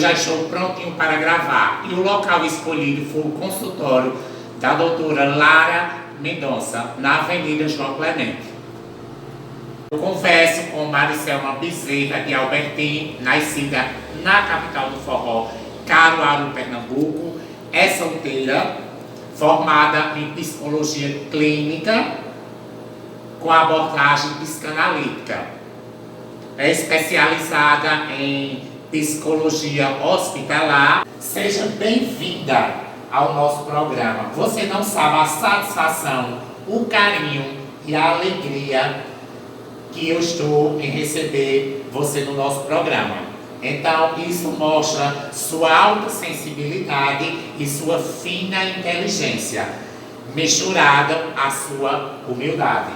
já estou prontinho para gravar. E o local escolhido foi o consultório da doutora Lara Mendonça, na Avenida João Clemente. Eu converso com Maricelma Bezerra de Albertim, nascida na capital do forró, Caruaru, Pernambuco. É solteira, formada em psicologia clínica com abordagem psicanalítica. É especializada em psicologia hospitalar. Seja bem-vinda ao nosso programa. Você não sabe a satisfação, o carinho e a alegria que eu estou em receber você no nosso programa. Então, isso mostra sua alta sensibilidade e sua fina inteligência, misturada à sua humildade.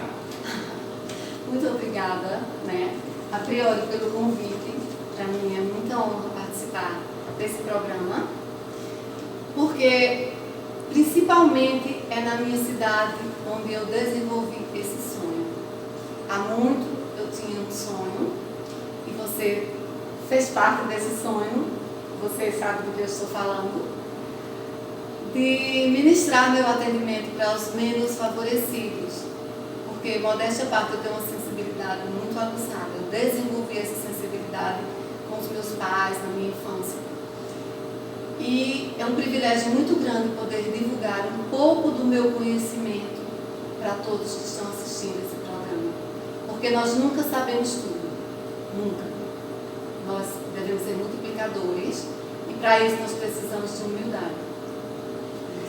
Muito obrigada, a priori, pelo convite. Para mim é muita honra participar desse programa, porque principalmente é na minha cidade onde eu desenvolvi esse sonho. Há muito eu tinha um sonho e você fez parte desse sonho, você sabe do que eu estou falando, de ministrar meu atendimento para os menos favorecidos, porque, modéstia à parte, eu tenho uma sensibilidade muito aguçada. Eu desenvolvi essa sensibilidade com os meus pais na minha infância. E é um privilégio muito grande poder divulgar um pouco do meu conhecimento para todos que estão assistindo esse programa, porque nós nunca sabemos tudo, nunca. Nós devemos ser multiplicadores e para isso nós precisamos de humildade.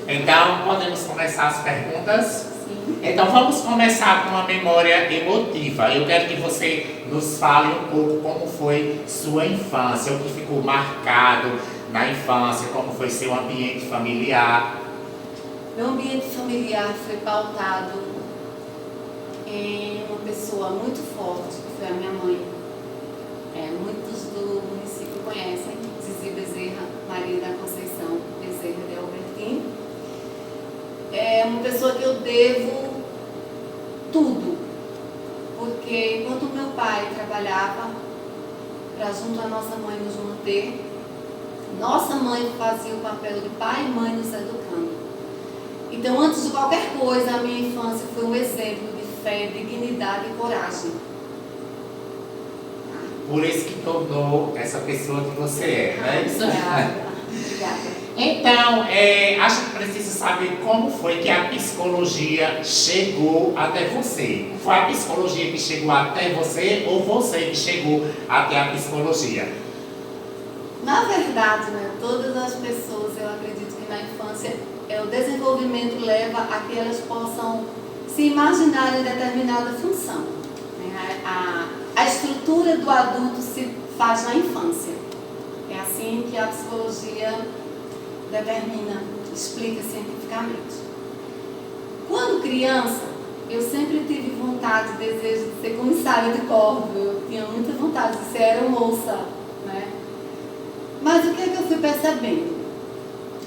Então, podemos começar as perguntas? Sim. Então, vamos começar com uma memória emotiva. Eu quero que você nos fale um pouco como foi sua infância, o que ficou marcado na infância, como foi seu ambiente familiar. Meu ambiente familiar foi pautado em uma pessoa muito forte, que foi a minha mãe. Muitos do município conhecem Zizi Bezerra, Maria da Conceição Bezerra de Albertim. É uma pessoa que eu devo tudo, porque enquanto meu pai trabalhava para junto à nossa mãe nos manter, nossa mãe fazia o papel de pai e mãe nos educando. Então, antes de qualquer coisa, a minha infância foi um exemplo de fé, dignidade e coragem. Por isso que tornou essa pessoa que você é, né? Obrigada. Então, acho que precisa saber como foi que a psicologia chegou até você. Foi a psicologia que chegou até você ou você que chegou até a psicologia? Na verdade, todas as pessoas, eu acredito que na infância, o desenvolvimento leva a que elas possam se imaginar em determinada função. A estrutura do adulto se faz na infância. É assim que a psicologia determina, explica cientificamente. Quando criança, eu sempre tive vontade, desejo de ser comissária de corpo. Eu tinha muita vontade de ser aeromoça, Mas o que é que eu fui percebendo?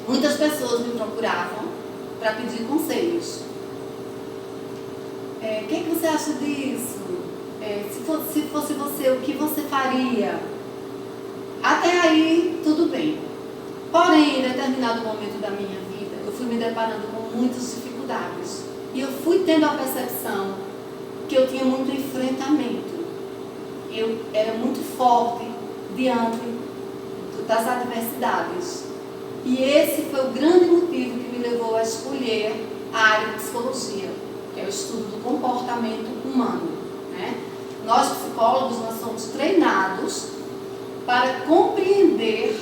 Muitas pessoas me procuravam para pedir conselhos. O que é que você acha disso? Se fosse você, o que você faria? Até aí, tudo bem. Porém, em determinado momento da minha vida, eu fui me deparando com muitas dificuldades. E eu fui tendo a percepção que eu tinha muito enfrentamento. Eu era muito forte diante das adversidades. E esse foi o grande motivo que me levou a escolher a área de psicologia, que é o estudo do comportamento humano. Nós, psicólogos, nós somos treinados para compreender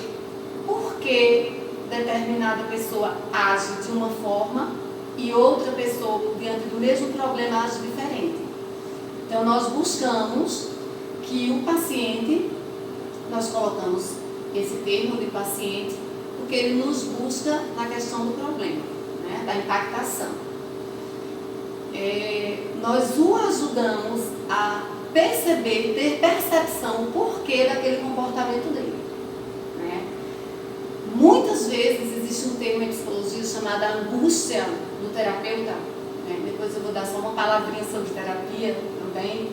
por que determinada pessoa age de uma forma e outra pessoa, diante do mesmo problema, age diferente. Então, nós buscamos que o paciente, nós colocamos esse termo de paciente, porque ele nos busca na questão do problema, da impactação. Nós o ajudamos a perceber, ter percepção o porquê daquele comportamento dele. Muitas vezes existe um termo em psicologia chamado angústia do terapeuta. Depois eu vou dar só uma palavrinha sobre terapia também.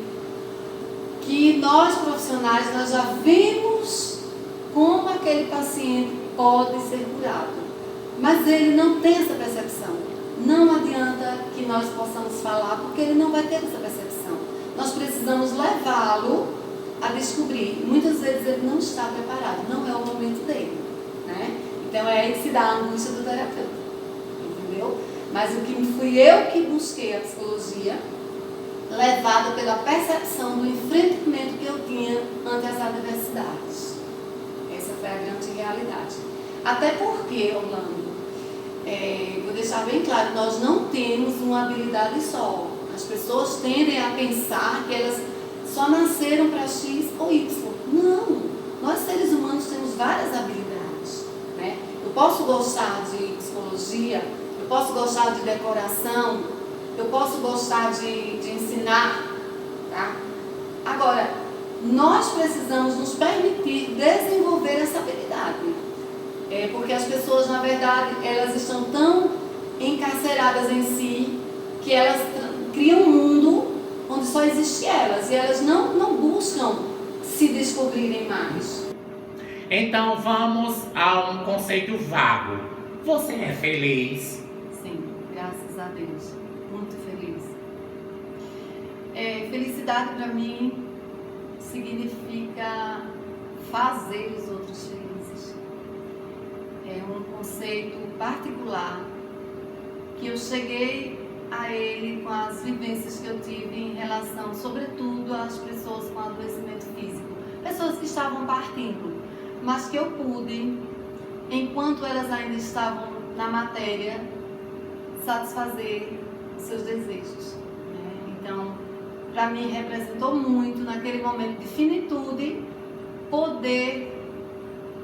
Que nós profissionais, nós já vemos como aquele paciente pode ser curado. Mas ele não tem essa percepção. Não adianta que nós possamos falar, porque ele não vai ter essa percepção. Nós precisamos levá-lo a descobrir. Muitas vezes ele não está preparado, não é o momento dele, né? Então é aí que se dá a angústia do terapeuta, entendeu? Mas o que fui eu que busquei a psicologia, levada pela percepção do enfrentamento que eu tinha ante as adversidades. Essa foi a grande realidade. Até porque, Orlando, vou deixar bem claro, nós não temos uma habilidade só. As pessoas tendem a pensar que elas só nasceram para X ou Y. Não, nós seres humanos temos várias habilidades, né? Eu posso gostar de psicologia, eu posso gostar de decoração, eu posso gostar de ensinar, tá? Agora, nós precisamos nos permitir desenvolver essa habilidade. Porque as pessoas, na verdade, elas estão tão encarceradas em si que elas criam um mundo onde só existe elas, e elas não buscam se descobrirem mais. Então vamos a um conceito vago. Você é feliz? Sim, graças a Deus. Muito feliz. Felicidade para mim significa fazer os outros felizes. É um conceito particular que eu cheguei a ele com as vivências que eu tive em relação, sobretudo, às pessoas com adoecimento físico. Pessoas que estavam partindo, mas que eu pude, enquanto elas ainda estavam na matéria, satisfazer os seus desejos. Então, para mim, representou muito, naquele momento de finitude, poder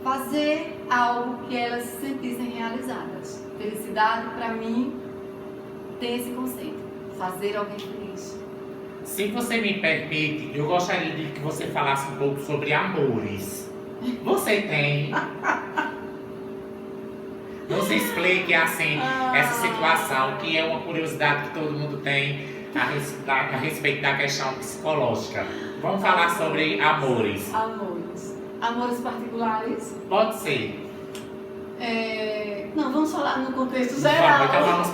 fazer algo que elas se sentissem realizadas. Felicidade, para mim, tem esse conceito, fazer alguém feliz. Se você me permite, eu gostaria de que você falasse um pouco sobre amores. Você tem? Você explique assim essa situação, que é uma curiosidade que todo mundo tem a respeito da questão psicológica. Vamos falar sobre amores. Amores particulares? Pode ser. Não, vamos falar no contexto geral. Então vamos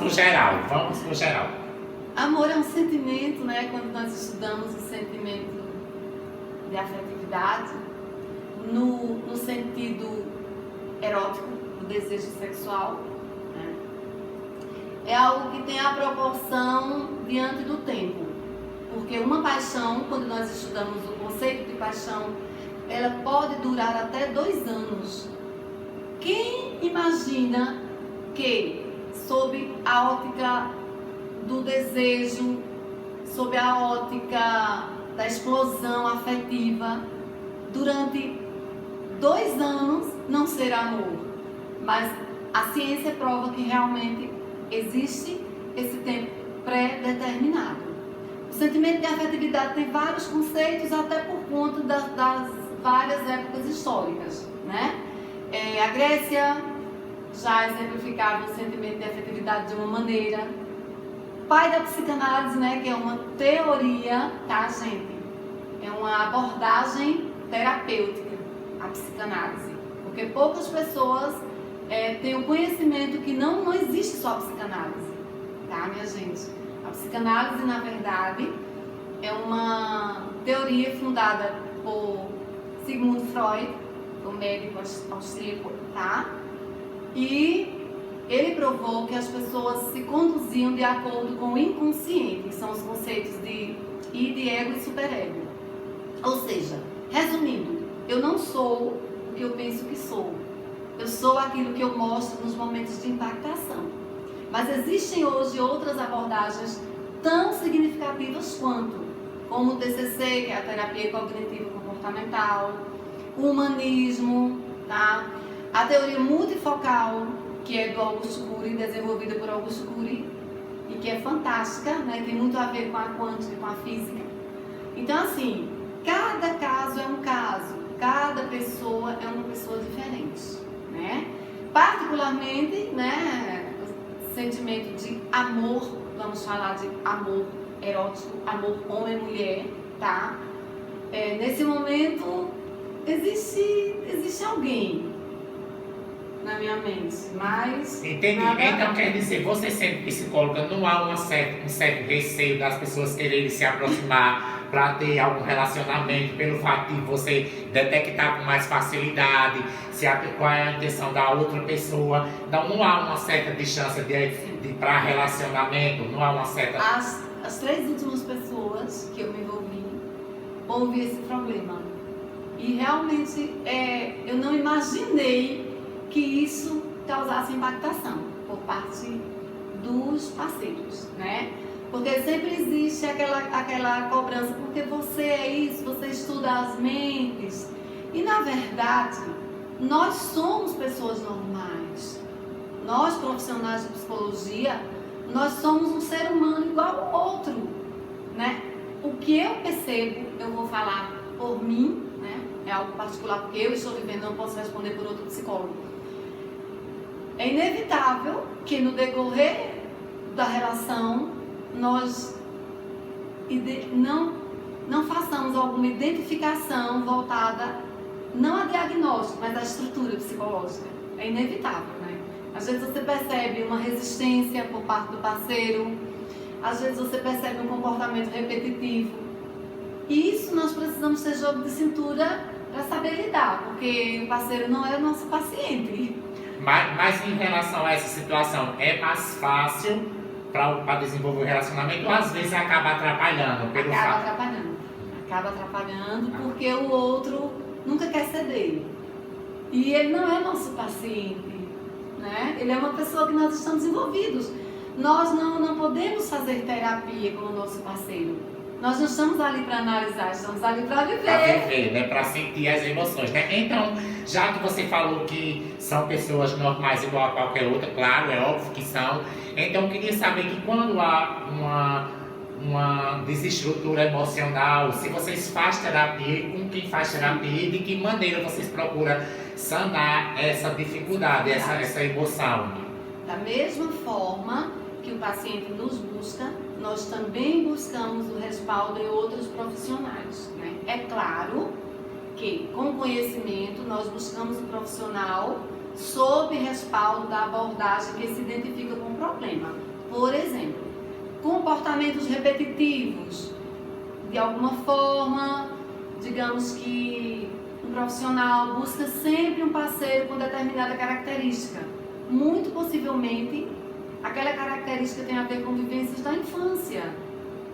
pro geral. Amor é um sentimento, né? Quando nós estudamos o sentimento de afetividade, no sentido erótico, do desejo sexual, né? É algo que tem a proporção diante do tempo. Porque uma paixão, quando nós estudamos o conceito de paixão, ela pode durar até 2 anos. Quem imagina que, sob a ótica do desejo, sob a ótica da explosão afetiva, durante 2 anos não será amor? Mas a ciência prova que realmente existe esse tempo pré-determinado. O sentimento de afetividade tem vários conceitos, até por conta das várias épocas históricas, né? A Grécia já exemplificava o sentimento de afetividade de uma maneira. Pai da psicanálise, né, que é uma teoria, tá, gente? É uma abordagem terapêutica, a psicanálise. Porque poucas pessoas têm o conhecimento que não existe só a psicanálise, tá, minha gente? A psicanálise, na verdade, é uma teoria fundada por Sigmund Freud, o médico austríaco, tá? E ele provou que as pessoas se conduziam de acordo com o inconsciente, que são os conceitos de id, ego e superego. Ou seja, resumindo, eu não sou o que eu penso que sou. Eu sou aquilo que eu mostro nos momentos de impactação. Mas existem hoje outras abordagens tão significativas quanto, como o TCC, que é a terapia cognitivo-comportamental, o humanismo, tá? A teoria multifocal, que é do Augusto Cury, desenvolvida por Augusto Cury, e que é fantástica, né? Tem muito a ver com a quântica, com a física. Então, assim, cada caso é um caso, cada pessoa é uma pessoa diferente, né? Particularmente, né, o sentimento de amor, vamos falar de amor erótico, amor homem-mulher, tá? Nesse momento, existe alguém na minha mente, mas... Entendi. Então quer dizer, você sendo psicóloga, não há um certo receio das pessoas quererem se aproximar para ter algum relacionamento, pelo fato de você detectar com mais facilidade qual é a intenção da outra pessoa. Então não há uma certa distância para relacionamento, não há uma certa... As 3 últimas pessoas que eu me envolvi, houve esse problema. E realmente eu não imaginei que isso causasse impactação por parte dos parceiros, né? Porque sempre existe aquela cobrança, porque você é isso, você estuda as mentes. E na verdade, nós somos pessoas normais. Nós, profissionais de psicologia, nós somos um ser humano igual ao outro, né? O que eu percebo, eu vou falar por mim, né? É algo particular, porque eu estou vivendo, não posso responder por outro psicólogo. É inevitável que no decorrer da relação nós não façamos alguma identificação voltada não a diagnóstico, mas à estrutura psicológica. É inevitável, né? Às vezes você percebe uma resistência por parte do parceiro, às vezes você percebe um comportamento repetitivo. E isso nós precisamos ter jogo de cintura para saber lidar, porque o parceiro não é o nosso paciente. Mas em relação a essa situação, é mais fácil para desenvolver o relacionamento ou às vezes acaba atrapalhando? Acaba atrapalhando porque o outro nunca quer ceder. E ele não é nosso paciente, né? Ele é uma pessoa que nós estamos envolvidos. Nós não podemos fazer terapia com o nosso parceiro. Nós não estamos ali para analisar, estamos ali para viver. Para viver, né? Para sentir as emoções, né? Então, já que você falou que são pessoas normais igual a qualquer outra, claro, é óbvio que são. Então, eu queria saber que quando há uma desestrutura emocional, se vocês fazem terapia, com quem faz terapia e de que maneira vocês procuram sanar essa dificuldade, essa emoção. Da mesma forma que o paciente nos busca, nós também buscamos o respaldo em outros profissionais, né? É claro que, com conhecimento, nós buscamos o profissional sob respaldo da abordagem que se identifica com o problema. Por exemplo, comportamentos repetitivos. De alguma forma, digamos que um profissional busca sempre um parceiro com determinada característica. Muito possivelmente, aquela característica tem a ver com vivências da infância.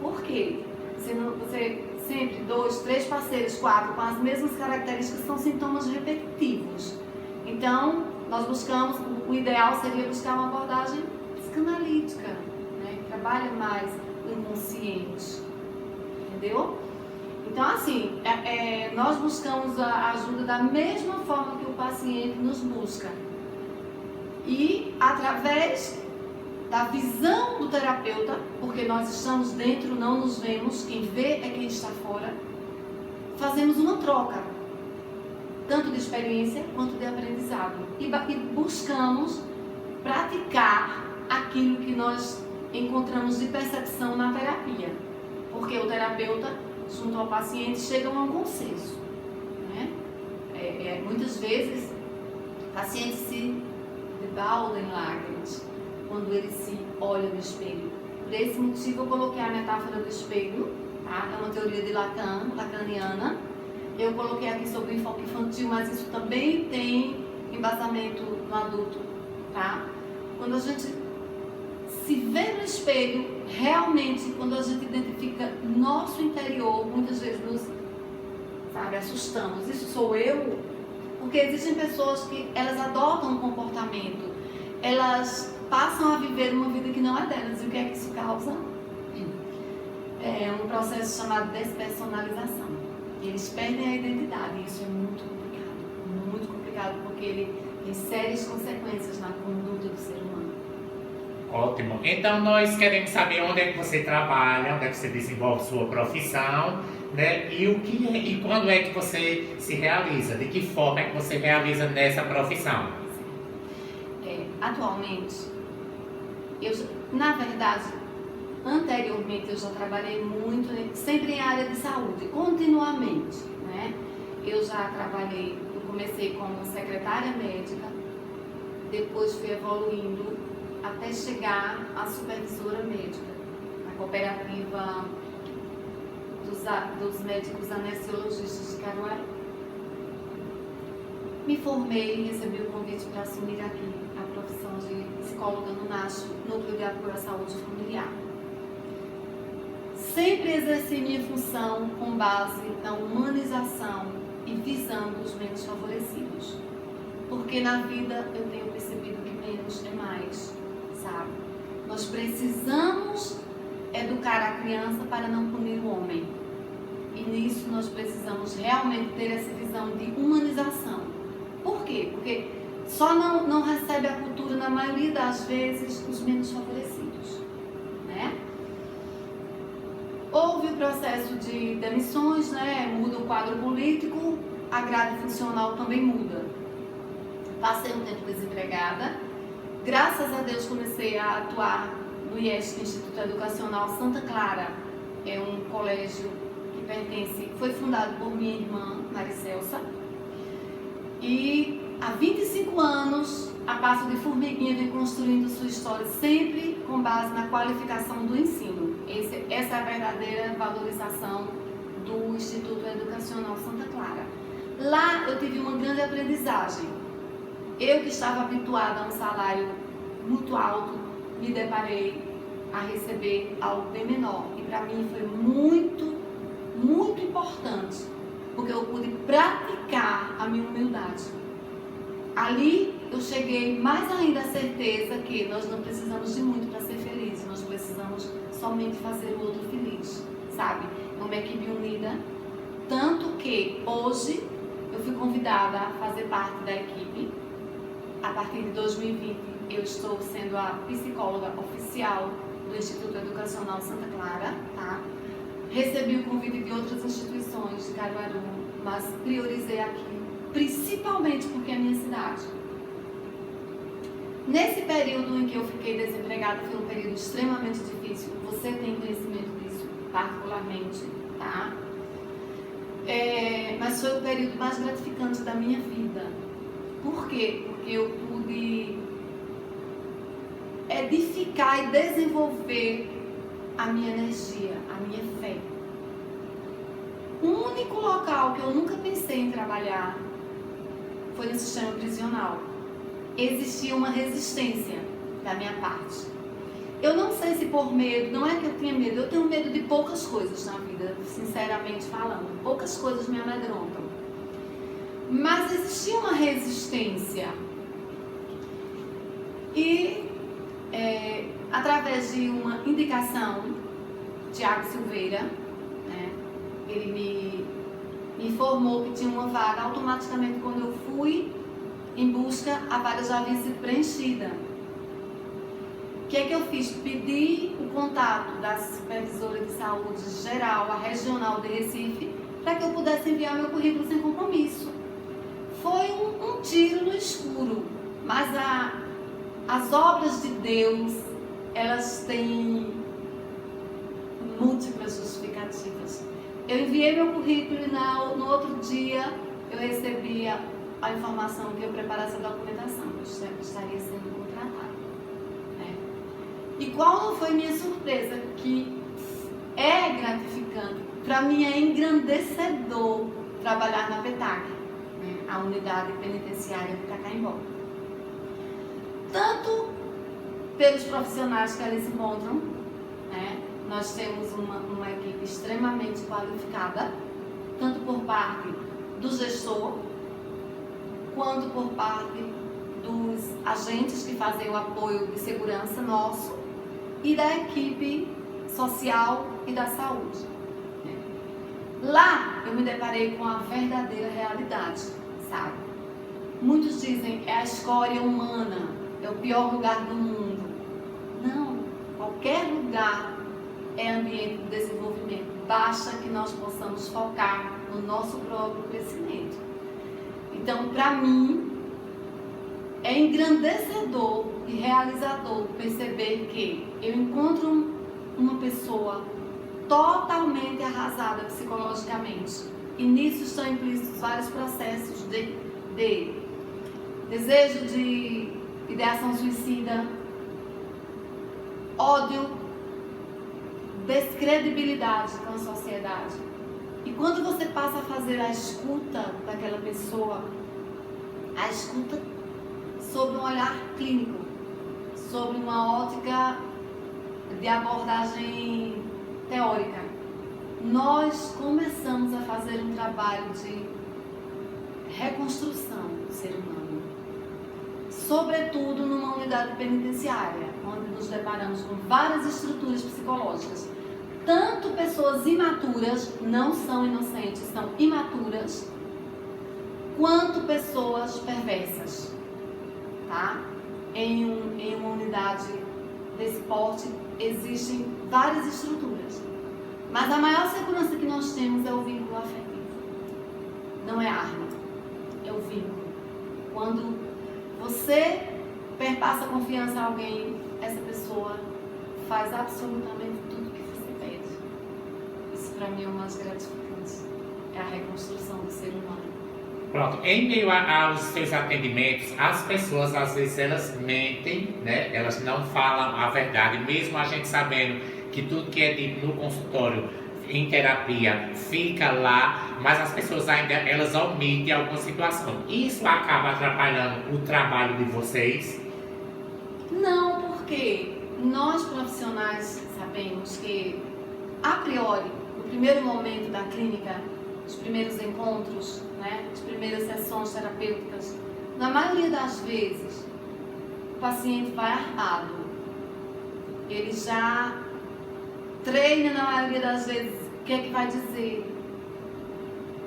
Por quê? Você sempre 2, 3 parceiros, 4 com as mesmas características são sintomas repetitivos. Então, nós buscamos, o ideal seria buscar uma abordagem psicanalítica, né? Que trabalha mais o inconsciente, entendeu? Então, assim, nós buscamos a ajuda da mesma forma que o paciente nos busca. E através da visão do terapeuta, porque nós estamos dentro, não nos vemos, quem vê é quem está fora, fazemos uma troca, tanto de experiência quanto de aprendizado. E buscamos praticar aquilo que nós encontramos de percepção na terapia. Porque o terapeuta, junto ao paciente, chega a um consenso, né? Muitas vezes, o paciente se debalda em lágrimas quando ele se olha no espelho. Por esse motivo, eu coloquei a metáfora do espelho, tá? É uma teoria de lacaniana. Eu coloquei aqui sobre o enfoque infantil, mas isso também tem embasamento no adulto, tá? Quando a gente se vê no espelho, realmente, quando a gente identifica nosso interior, muitas vezes nos, assustamos. Isso sou eu? Porque existem pessoas que elas adotam um comportamento, elas passam a viver uma vida que não é delas. E o que é que isso causa? É um processo chamado despersonalização. Eles perdem a identidade, e isso é muito complicado, porque ele tem sérias consequências na conduta do ser humano. Ótimo. Então nós queremos saber onde é que você trabalha, onde é que você desenvolve sua profissão, né? E quando é que você se realiza, de que forma é que você realiza nessa profissão? Atualmente, na verdade, anteriormente eu já trabalhei muito, sempre em área de saúde, continuamente, né? eu já trabalhei, eu comecei como secretária médica, depois fui evoluindo até chegar à supervisora médica, na cooperativa dos médicos anestesiologistas de Caruaru. Me formei e recebi o convite para assumir aqui a profissão de psicóloga no NASH, Núcleo de Apoio à Saúde Familiar. Sempre exerci minha função com base na humanização e visando os menos favorecidos. Porque na vida eu tenho percebido que menos é mais, sabe? Nós precisamos educar a criança para não punir o homem. E nisso nós precisamos realmente ter essa visão de humanização. Por quê? Porque só não recebe a cultura, na maioria das vezes, os menos favorecidos, né? Houve o processo de demissões, né? Muda o quadro político, a grade funcional também muda. Passei um tempo desempregada. Graças a Deus comecei a atuar no IESC, Instituto Educacional Santa Clara. É um colégio que foi fundado por minha irmã, Maricelsa. E há 25 anos, a passo de formiguinha, vem construindo sua história, sempre com base na qualificação do ensino. Essa é a verdadeira valorização do Instituto Educacional Santa Clara. Lá eu tive uma grande aprendizagem. Eu que estava habituada a um salário muito alto, me deparei a receber algo bem menor. E para mim foi muito, muito importante, porque eu pude praticar a minha humildade. Ali eu cheguei mais ainda à certeza que nós não precisamos de muito para ser felizes, nós precisamos somente fazer o outro feliz, sabe? É uma equipe unida, tanto que hoje eu fui convidada a fazer parte da equipe. A partir de 2020 eu estou sendo a psicóloga oficial do Instituto Educacional Santa Clara, tá? Recebi o convite de outras instituições de Caruaru, mas priorizei aqui, principalmente porque é a minha cidade. Nesse período em que eu fiquei desempregada, foi um período extremamente difícil. Você tem conhecimento disso, particularmente, tá? Mas foi o período mais gratificante da minha vida. Por quê? Porque eu pude edificar e desenvolver a minha energia, a minha fé. O único local que eu nunca pensei em trabalhar foi no sistema prisional. Existia uma resistência da minha parte. Eu não sei se por medo, não é que eu tinha medo, eu tenho medo de poucas coisas na vida, sinceramente falando. Poucas coisas me amedrontam. Mas existia uma resistência. E através de uma indicação, Tiago Silveira, né, ele me informou que tinha uma vaga. Automaticamente, quando eu fui em busca, a vaga já havia sido preenchida. O que é que eu fiz? Pedi o contato da supervisora de saúde geral, a regional de Recife, para que eu pudesse enviar meu currículo sem compromisso. Foi um tiro no escuro, mas as obras de Deus, elas têm múltiplas justificativas. Eu enviei meu currículo e no outro dia eu recebi a informação que eu preparasse a documentação, eu estaria sendo contratada. Né? E qual não foi minha surpresa? Que é gratificante, para mim é engrandecedor trabalhar na PETAC, né? A unidade penitenciária de Itacaimbó. Tanto pelos profissionais que eles encontram, né? Nós temos uma equipe extremamente qualificada, tanto por parte do gestor, quanto por parte dos agentes que fazem o apoio de segurança nosso e da equipe social e da saúde. Lá eu me deparei com a verdadeira realidade, sabe? Muitos dizem é a escória humana, é o pior lugar do mundo. Não, qualquer lugar é ambiente de desenvolvimento. Basta que nós possamos focar no nosso próprio crescimento. Então, para mim, é engrandecedor e realizador perceber que eu encontro uma pessoa totalmente arrasada psicologicamente, E nisso estão implícitos vários processos de desejo de ideação suicida, ódio, descredibilidade com a sociedade. E quando você passa a fazer a escuta daquela pessoa, a escuta sobre um olhar clínico, sobre uma ótica de abordagem teórica, nós começamos a fazer um trabalho de reconstrução do ser humano, sobretudo numa unidade penitenciária, onde nos deparamos com várias estruturas psicológicas. Tanto pessoas imaturas, não são inocentes, são imaturas, quanto pessoas perversas, tá? Em uma unidade desse porte existem várias estruturas, mas a maior segurança que nós temos é o vínculo afetivo, não é arma, é o vínculo. Quando você perpassa a confiança a alguém, essa pessoa faz absolutamente tudo que você pede. Isso para mim é o mais gratificante, é a reconstrução do ser humano. Pronto, em meio aos seus atendimentos, as pessoas às vezes elas mentem, né? Elas não falam a verdade, mesmo a gente sabendo que tudo que é dito no consultório, em terapia, fica lá, mas as pessoas ainda elas omitem alguma situação. Isso acaba atrapalhando o trabalho de vocês? Não, porque nós profissionais sabemos que, a priori, no primeiro momento da clínica, os primeiros encontros, né, as primeiras sessões terapêuticas, na maioria das vezes, o paciente vai armado. Ele já treina, na maioria das vezes, o que é que vai dizer.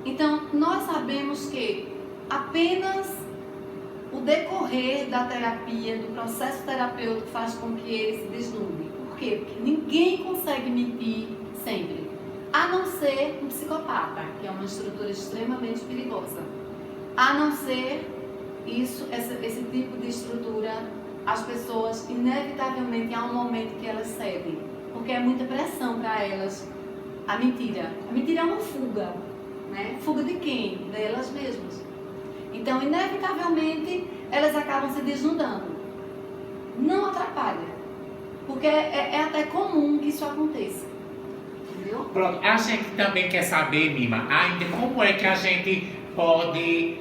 Então, nós sabemos que apenas o decorrer da terapia, do processo terapêutico, faz com que ele se deslumbre. Por quê? Porque ninguém consegue mentir sempre. A não ser um psicopata, que é uma estrutura extremamente perigosa. A não ser isso, esse tipo de estrutura, as pessoas, inevitavelmente, há um momento que elas cedem. Porque é muita pressão para elas a mentira. A mentira é uma fuga, né? Fuga de quem? Delas mesmas. Então, inevitavelmente, elas acabam se desnudando. Não atrapalha, porque é até comum que isso aconteça. Entendeu? Pronto, a gente também quer saber, Mima, ainda como é que a gente pode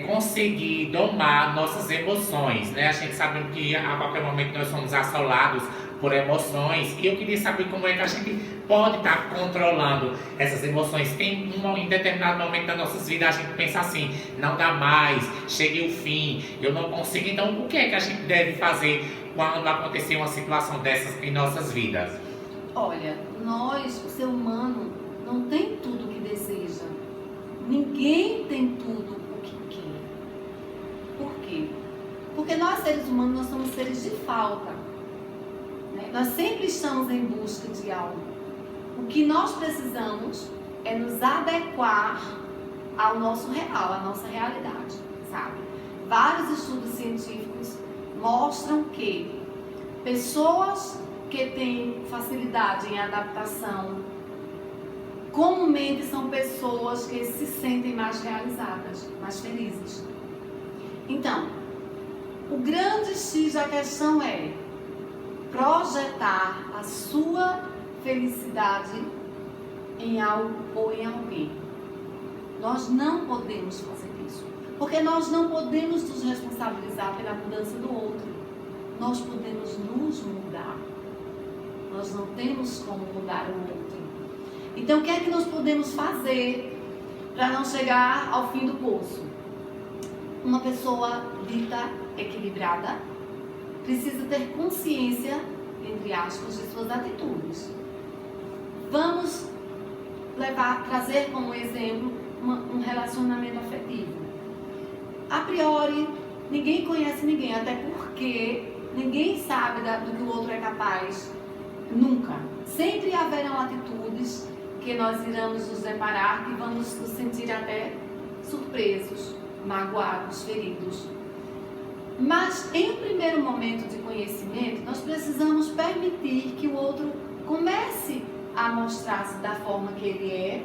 conseguir domar nossas emoções, né? A gente sabe que a qualquer momento nós somos assolados por emoções, e eu queria saber como é que a gente pode estar controlando essas emoções. Tem em determinado momento das nossas vidas a gente pensa assim, não dá mais, cheguei ao fim, eu não consigo. Então, o que é que a gente deve fazer quando acontecer uma situação dessas em nossas vidas? Olha, nós, o ser humano, não tem tudo o que deseja. Ninguém tem tudo o que quer. Por quê? Porque nós, seres humanos, nós somos seres de falta. Né? Nós sempre estamos em busca de algo. O que nós precisamos é nos adequar ao nosso real, à nossa realidade, sabe? Vários estudos científicos mostram que pessoas que têm facilidade em adaptação, comumente são pessoas que se sentem mais realizadas, mais felizes. Então, o grande X da questão é projetar a sua felicidade em algo ou em alguém. Nós não podemos fazer isso, porque nós não podemos nos responsabilizar pela mudança do outro. Nós podemos nos mudar. Nós não temos como mudar o outro. Então, o que é que nós podemos fazer para não chegar ao fim do poço? Uma pessoa dita equilibrada precisa ter consciência, entre aspas, de suas atitudes. Vamos trazer como exemplo um relacionamento afetivo. A priori, ninguém conhece ninguém, até porque ninguém sabe do que o outro é capaz. Nunca. Sempre haverão atitudes que nós iremos nos deparar que vamos nos sentir até surpresos, magoados, feridos. Mas em um primeiro momento de conhecimento, nós precisamos permitir que o outro comece a mostrar-se da forma que ele é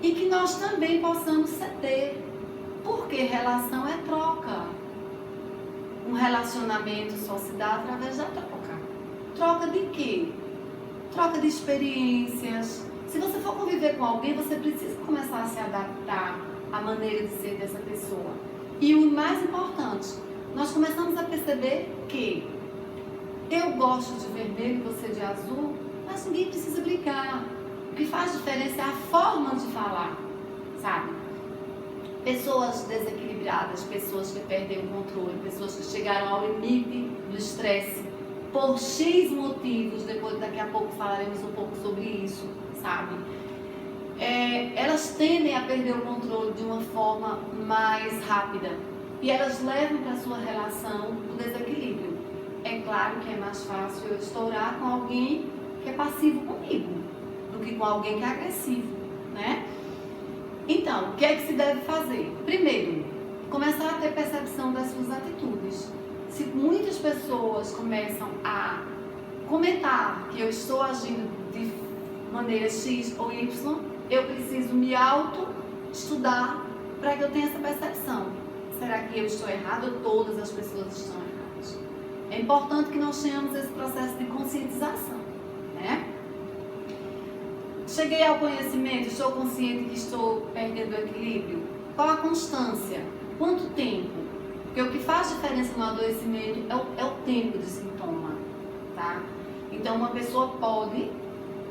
e que nós também possamos ceder, porque relação é troca. Um relacionamento só se dá através da troca. Troca de quê? Troca de experiências. Se você for conviver com alguém, você precisa começar a se adaptar à maneira de ser dessa pessoa. E o mais importante, nós começamos a perceber que eu gosto de vermelho e você de azul, mas ninguém precisa brigar. O que faz diferença é a forma de falar, sabe? Pessoas desequilibradas, pessoas que perdem o controle, pessoas que chegaram ao limite do estresse por X motivos, daqui a pouco falaremos um pouco sobre isso, sabe? Elas tendem a perder o controle de uma forma mais rápida e elas levam para a sua relação o desequilíbrio. É claro que é mais fácil eu estourar com alguém que é passivo comigo do que com alguém que é agressivo, né? Então, o que é que se deve fazer? Primeiro, começar a ter percepção das suas atitudes. Se muitas pessoas começam a comentar que eu estou agindo de maneira X ou Y, eu preciso me auto-estudar para que eu tenha essa percepção. Será que eu estou errado ou todas as pessoas estão erradas? É importante que nós tenhamos esse processo de conscientização, né? Cheguei ao conhecimento, estou consciente que estou perdendo o equilíbrio. Qual a constância? Quanto tempo? Porque o que faz diferença no adoecimento é o tempo de sintoma, tá? Então uma pessoa pode,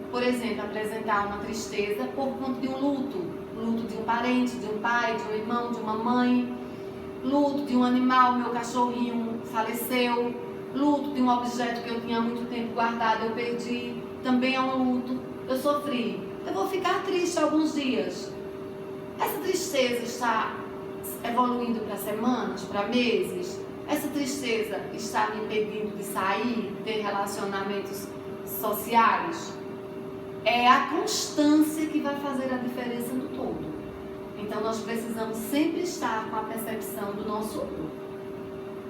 por exemplo, apresentar uma tristeza por conta de um luto. Luto de um parente, de um pai, de um irmão, de uma mãe. Luto de um animal, meu cachorrinho faleceu. Luto de um objeto que eu tinha há muito tempo guardado, eu perdi. Também é um luto. Eu sofri. Eu vou ficar triste alguns dias. Essa tristeza está evoluindo para semanas, para meses? Essa tristeza está me impedindo de sair, de ter relacionamentos sociais? É a constância que vai fazer a diferença no todo. Então nós precisamos sempre estar com a percepção do nosso eu.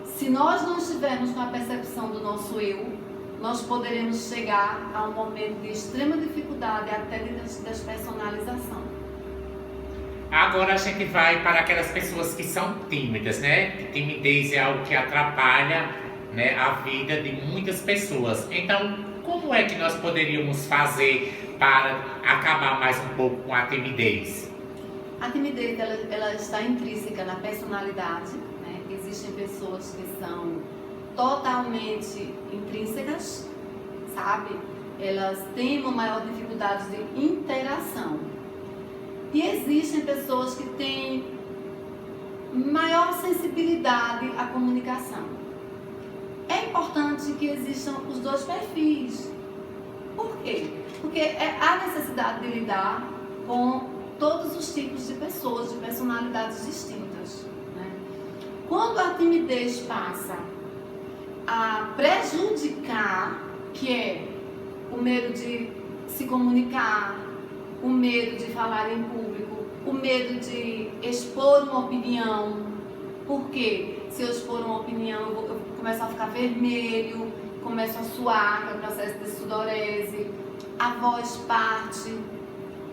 Se nós não estivermos com a percepção do nosso eu, nós poderemos chegar a um momento de extrema dificuldade, até de despersonalização. Agora a gente vai para aquelas pessoas que são tímidas, né? Que timidez é algo que atrapalha, né, a vida de muitas pessoas. Então, como é que nós poderíamos fazer para acabar mais um pouco com a timidez? A timidez, ela está intrínseca na personalidade, né? Existem pessoas que são totalmente intrínsecas, sabe? Elas têm uma maior dificuldade de interação. E existem pessoas que têm maior sensibilidade à comunicação. É importante que existam os dois perfis. Por quê? Porque há necessidade de lidar com todos os tipos de pessoas, de personalidades distintas, né? Quando a timidez passa a prejudicar, que é o medo de se comunicar, o medo de falar em público, o medo de expor uma opinião. Porque se eu expor uma opinião, eu começo a ficar vermelho, começo a suar, que é o processo de sudorese, a voz parte.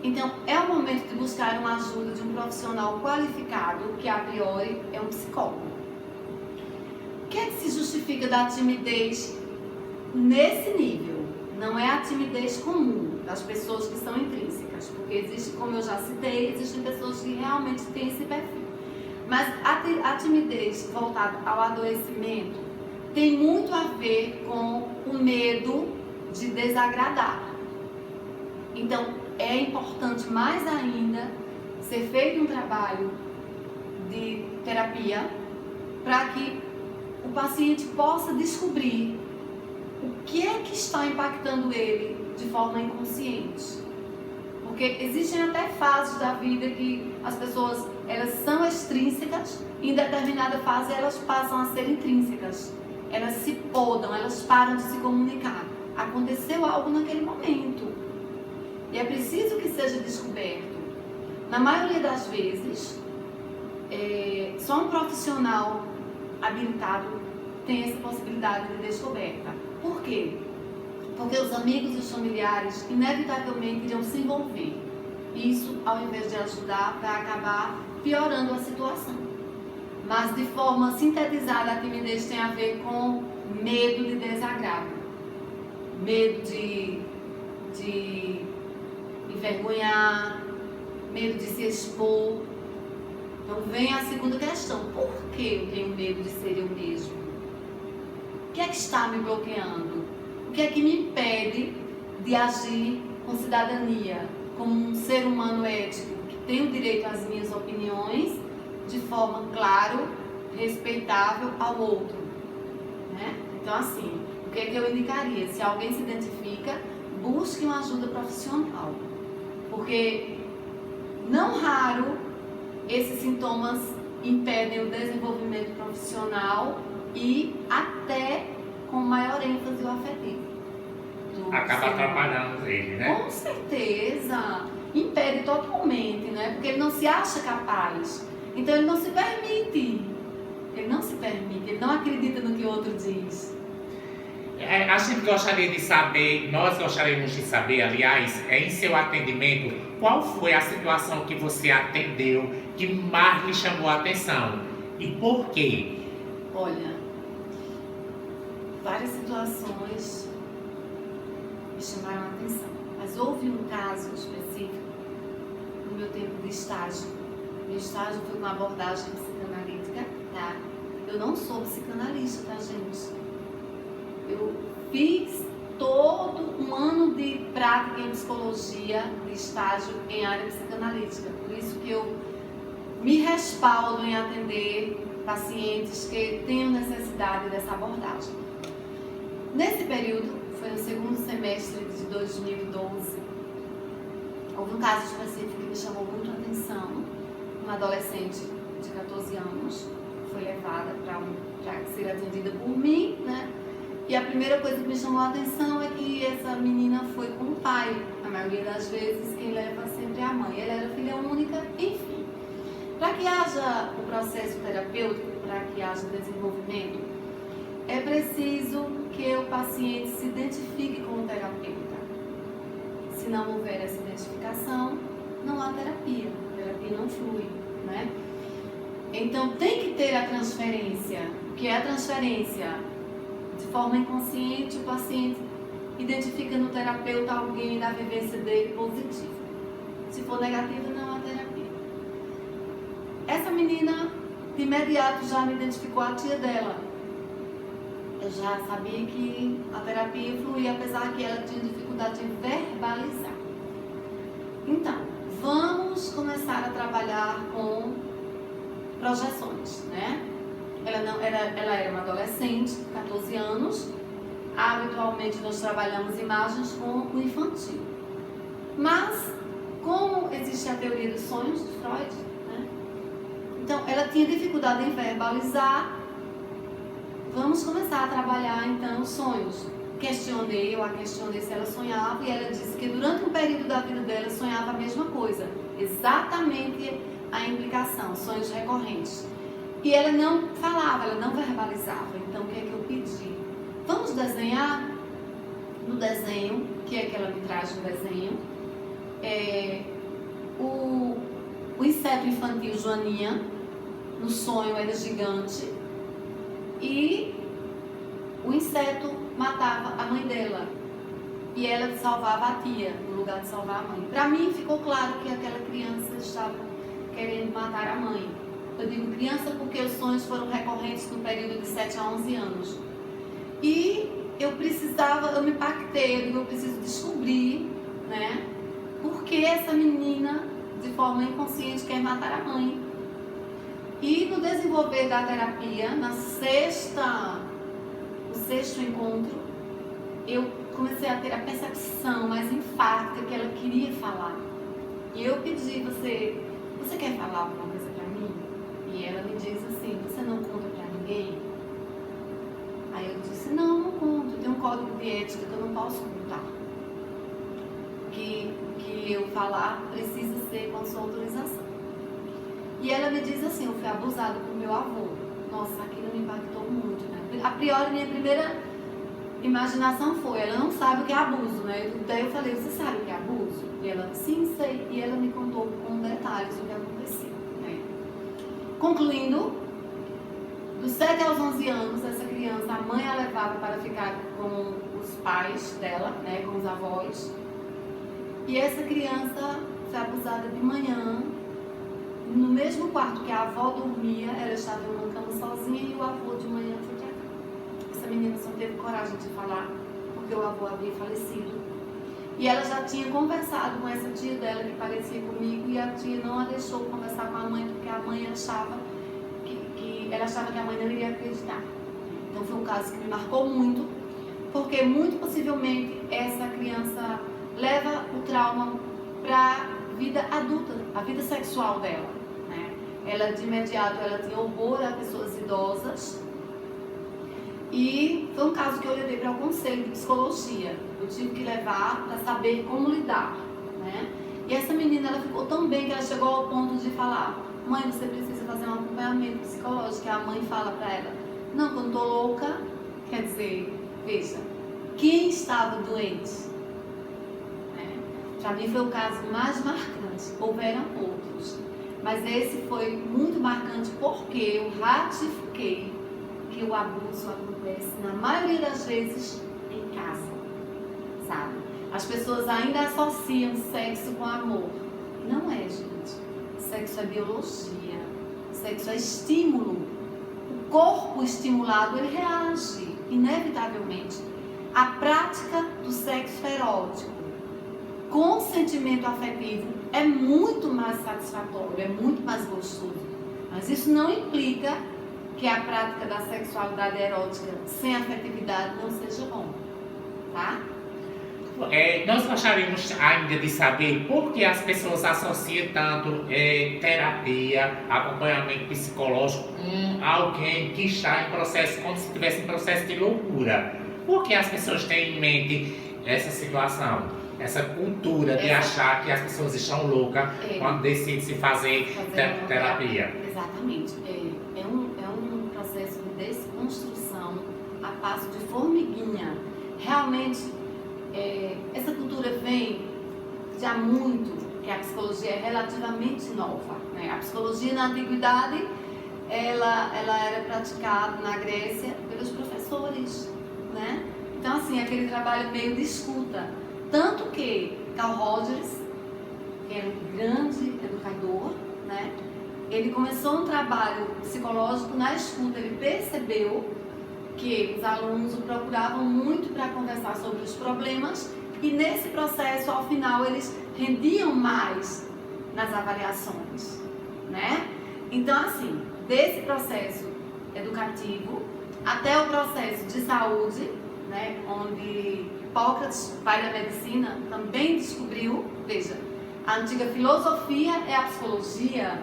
Então, é o momento de buscar uma ajuda de um profissional qualificado, que a priori é um psicólogo. O que é que se justifica da timidez nesse nível? Não é a timidez comum das pessoas que são intrínsecas, porque existe, como eu já citei, existem pessoas que realmente têm esse perfil. Mas a timidez voltada ao adoecimento tem muito a ver com o medo de desagradar. Então, é importante mais ainda ser feito um trabalho de terapia para que o paciente possa descobrir o que é que está impactando ele de forma inconsciente. Porque existem até fases da vida que as pessoas, elas são extrínsecas e em determinada fase elas passam a ser intrínsecas. Elas se podam, elas param de se comunicar. Aconteceu algo naquele momento. E é preciso que seja descoberto. Na maioria das vezes, só um profissional habilitado tem essa possibilidade de descoberta. Por quê? Porque os amigos e os familiares inevitavelmente irão se envolver. isso, ao invés de ajudar, vai acabar piorando a situação. Mas de forma sintetizada, a timidez tem a ver com medo de desagrado, medo de envergonhar, medo de se expor. Então vem a segunda questão: por que eu tenho medo de ser eu mesmo? O que é que está me bloqueando? O que é que me impede de agir com cidadania, como um ser humano ético, que tem o direito às minhas opiniões, de forma, claro, respeitável ao outro, né? Então, assim, o que é que eu indicaria? Se alguém se identifica, busque uma ajuda profissional, porque não raro esses sintomas impedem o desenvolvimento profissional e até com maior ênfase o afetivo. Acaba atrapalhando ele, né? Com certeza, impede totalmente, né? Porque ele não se acha capaz. Então ele não se permite. Ele não acredita no que o outro diz. A gente gostaria de saber, nós gostaríamos de saber, aliás, em seu atendimento, qual foi a situação que você atendeu que mais lhe chamou a atenção e por quê? Olha, várias situações me chamaram a atenção, mas houve um caso específico no meu tempo de estágio. Meu estágio foi com abordagem psicanalítica, tá? Eu não sou psicanalista, tá, gente? Eu fiz todo um ano de prática em psicologia, de estágio em área psicanalítica. Por isso que eu me respaldo em atender pacientes que tenham necessidade dessa abordagem. Nesse período, foi no segundo semestre de 2012, houve um caso específico que me chamou muito a atenção. Uma adolescente de 14 anos foi levada para ser atendida por mim, né? E a primeira coisa que me chamou a atenção é que essa menina foi com o pai. A maioria das vezes quem leva sempre é a mãe. Ela era filha única, enfim. Para que haja o processo terapêutico, para que haja desenvolvimento, é preciso que o paciente se identifique com o terapeuta. Se não houver essa identificação, não há terapia. A terapia não flui, né? Então tem que ter a transferência. O que é a transferência? De forma inconsciente, o paciente identifica no terapeuta alguém da vivência dele positiva. Se for negativa, não há terapia. Essa menina, de imediato, já me identificou a tia dela. Eu já sabia que a terapia fluía, apesar que ela tinha dificuldade de verbalizar. Então, vamos começar a trabalhar com projeções, né? Ela era uma adolescente, 14 anos. Habitualmente nós trabalhamos imagens com o infantil. Mas, como existe a teoria dos sonhos de Freud, né? Então, ela tinha dificuldade em verbalizar. Vamos começar a trabalhar, então, os sonhos. Eu a questionei se ela sonhava e ela disse que durante um período da vida dela sonhava a mesma coisa. Exatamente a implicação, sonhos recorrentes. E ela não falava, ela não verbalizava. Então, o que é que eu pedi? Vamos desenhar? No desenho, que é que ela me traz no desenho, o inseto infantil Joaninha, no sonho era gigante, e o inseto matava a mãe dela. E ela salvava a tia, no lugar de salvar a mãe. Para mim, ficou claro que aquela criança estava querendo matar a mãe. Eu digo criança porque os sonhos foram recorrentes no período de 7 a 11 anos. E eu me impactei, eu preciso descobrir, né, por que essa menina, de forma inconsciente, quer matar a mãe. E no desenvolver da terapia, no sexto encontro, eu comecei a ter a percepção mais enfática que ela queria falar. E eu pedi, você quer falar alguma coisa pra mim? E ela me diz assim, você não conta pra ninguém? Aí eu disse, não conto, tem um código de ética que eu não posso contar. Que eu falar precisa ser com a sua autorização. E ela me diz assim, eu fui abusada por meu avô. Nossa, aquilo me impactou muito, né? A priori, minha primeira imaginação foi, ela não sabe o que é abuso, né? Daí eu falei, você sabe o que é abuso? E ela, sim, sei. E ela me contou com detalhes o que aconteceu, né? Concluindo, dos 7 aos 11 anos, essa criança, a mãe a levava para ficar com os pais dela, né, com os avós. E essa criança foi abusada de manhã, no mesmo quarto que a avó dormia. Ela estava em uma cama sozinha e o avô de manhã foi pra cá. Essa menina só teve coragem de falar porque o avô havia falecido. E ela já tinha conversado com essa tia dela que parecia comigo, e a tia não a deixou conversar com a mãe porque a mãe achava ela achava que a mãe não iria acreditar. Então foi um caso que me marcou muito, porque muito possivelmente essa criança leva o trauma para a vida adulta, a vida sexual dela, né? Ela de imediato ela tinha horror a pessoas idosas, e foi um caso que eu levei para o conselho de psicologia. Eu tive que levar para saber como lidar, né? E essa menina ela ficou tão bem que ela chegou ao ponto de falar: mãe, você precisa fazer um acompanhamento psicológico. E a mãe fala para ela: não, quando tô louca, quer dizer, veja, quem estava doente? Né? Para mim foi o caso mais marcante. Houveram outros, mas esse foi muito marcante porque eu ratifiquei que o abuso acontece, na maioria das vezes, em casa, sabe? As pessoas ainda associam sexo com amor. Não é, gente. Sexo é biologia, sexo é estímulo. O corpo estimulado, ele reage, inevitavelmente. A prática do sexo erótico com sentimento afetivo é muito mais satisfatório, é muito mais gostoso. Mas isso não implica que a prática da sexualidade erótica sem afetividade não seja bom, tá? Nós gostaríamos ainda de saber por que as pessoas associam tanto terapia, acompanhamento psicológico com alguém que está em processo, como se estivesse em processo de loucura. Por que as pessoas têm em mente essa situação, essa cultura de achar que as pessoas estão loucas quando decidem se fazer terapia? Exatamente. É um processo de desconstrução a passo de formiguinha. Realmente, essa cultura vem já muito, que a psicologia é relativamente nova, né? A psicologia na antiguidade, ela era praticada na Grécia pelos professores, né? Então, assim, aquele trabalho meio de escuta. Tanto que Carl Rogers, que era um grande educador, né? Ele começou um trabalho psicológico na escuta. Ele percebeu que os alunos o procuravam muito para conversar sobre os problemas, e nesse processo, ao final, eles rendiam mais nas avaliações, né? Então, assim, desse processo educativo até o processo de saúde, né, onde Hipócrates, pai da medicina, também descobriu, veja, a antiga filosofia é a psicologia.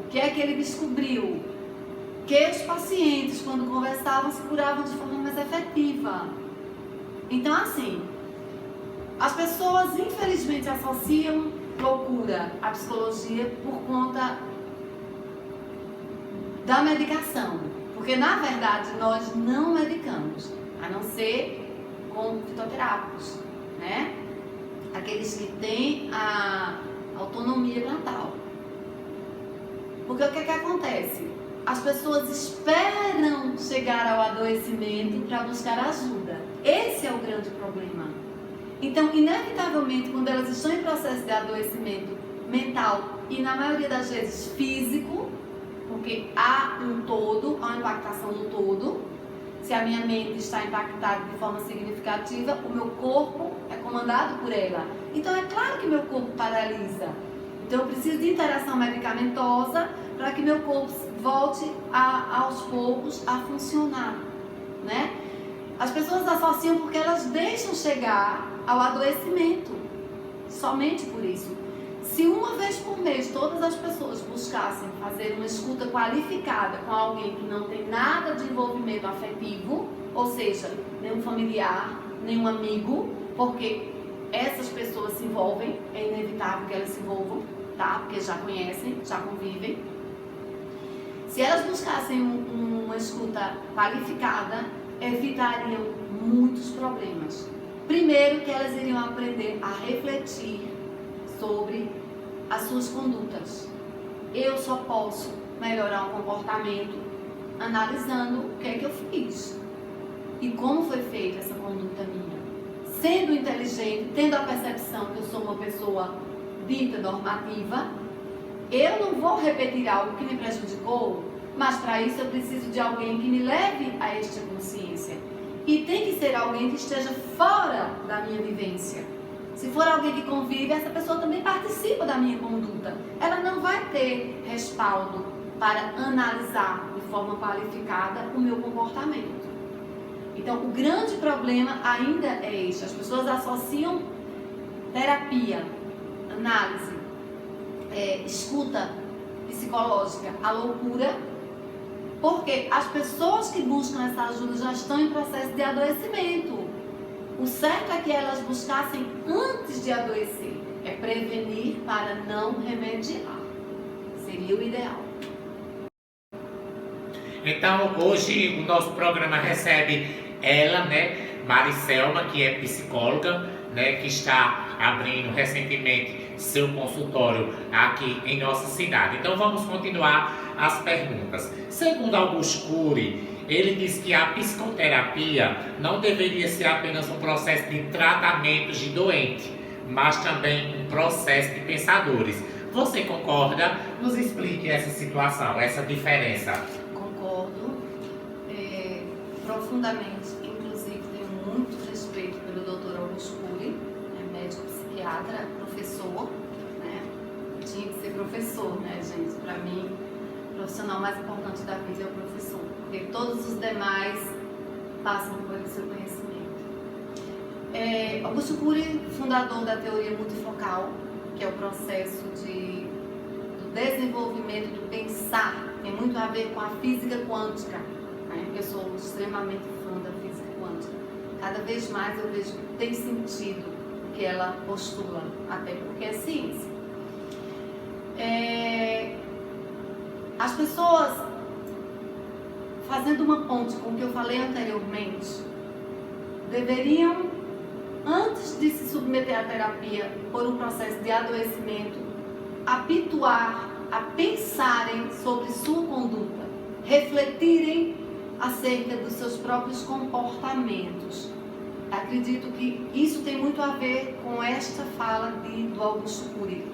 O que é que ele descobriu? Que os pacientes, quando conversavam, se curavam de forma mais efetiva. Então, assim, as pessoas, infelizmente, associam loucura à psicologia por conta da medicação. Porque, na verdade, nós não medicamos, a não ser com fitoterápicos, né? Aqueles que têm a autonomia mental. Porque o que acontece? As pessoas esperam chegar ao adoecimento para buscar ajuda. Esse é o grande problema. Então, inevitavelmente, quando elas estão em processo de adoecimento mental e, na maioria das vezes, físico, porque há um todo, há uma impactação no todo. Se a minha mente está impactada de forma significativa, o meu corpo é comandado por ela. Então, é claro que meu corpo paralisa. Então, eu preciso de interação medicamentosa para que meu corpo volte aos poucos a funcionar, né? As pessoas associam porque elas deixam chegar ao adoecimento, somente por isso. Se uma vez por mês todas as pessoas buscassem fazer uma escuta qualificada com alguém que não tem nada de envolvimento afetivo, ou seja, nenhum familiar, nenhum amigo, porque essas pessoas se envolvem, é inevitável que elas se envolvam, tá? Porque já conhecem, já convivem. Se elas buscassem uma escuta qualificada, evitariam muitos problemas. Primeiro, que elas iriam aprender a refletir sobre as suas condutas. Eu só posso melhorar um comportamento analisando o que é que eu fiz e como foi feita essa conduta minha. Sendo inteligente, tendo a percepção que eu sou uma pessoa dita normativa, eu não vou repetir algo que me prejudicou, mas para isso eu preciso de alguém que me leve a esta consciência. E tem que ser alguém que esteja fora da minha vivência. Se for alguém que convive, essa pessoa também participa da minha conduta. Ela não vai ter respaldo para analisar de forma qualificada o meu comportamento. Então, o grande problema ainda é este. As pessoas associam terapia, análise, escuta psicológica à loucura, porque as pessoas que buscam essa ajuda já estão em processo de adoecimento. O certo é que elas buscassem antes de adoecer. É prevenir para não remediar. Seria o ideal. Então, hoje o nosso programa recebe ela, Maricelma, que é psicóloga, que está abrindo recentemente seu consultório aqui em nossa cidade. Então, vamos continuar as perguntas. Segundo Augusto Cury, ele diz que a psicoterapia não deveria ser apenas um processo de tratamento de doente, mas também um processo de pensadores. Você concorda? Nos explique essa situação, essa diferença. Concordo profundamente. Inclusive, tenho muito respeito pelo Dr. Augusto Cury, médico psiquiatra, professor, Tinha que ser professor, gente? Para mim, o profissional mais importante da vida é o professor, porque todos os demais passam pelo seu conhecimento. Augusto Cury, fundador da teoria multifocal, que é o processo do desenvolvimento do pensar, tem muito a ver com a física quântica, Eu sou extremamente fã da física quântica. Cada vez mais eu vejo que tem sentido o que ela postula, até porque é ciência. As pessoas, fazendo uma ponte com o que eu falei anteriormente, deveriam, antes de se submeter à terapia por um processo de adoecimento, habituar a pensarem sobre sua conduta, refletirem acerca dos seus próprios comportamentos. Acredito que isso tem muito a ver com esta fala do Augusto Cury.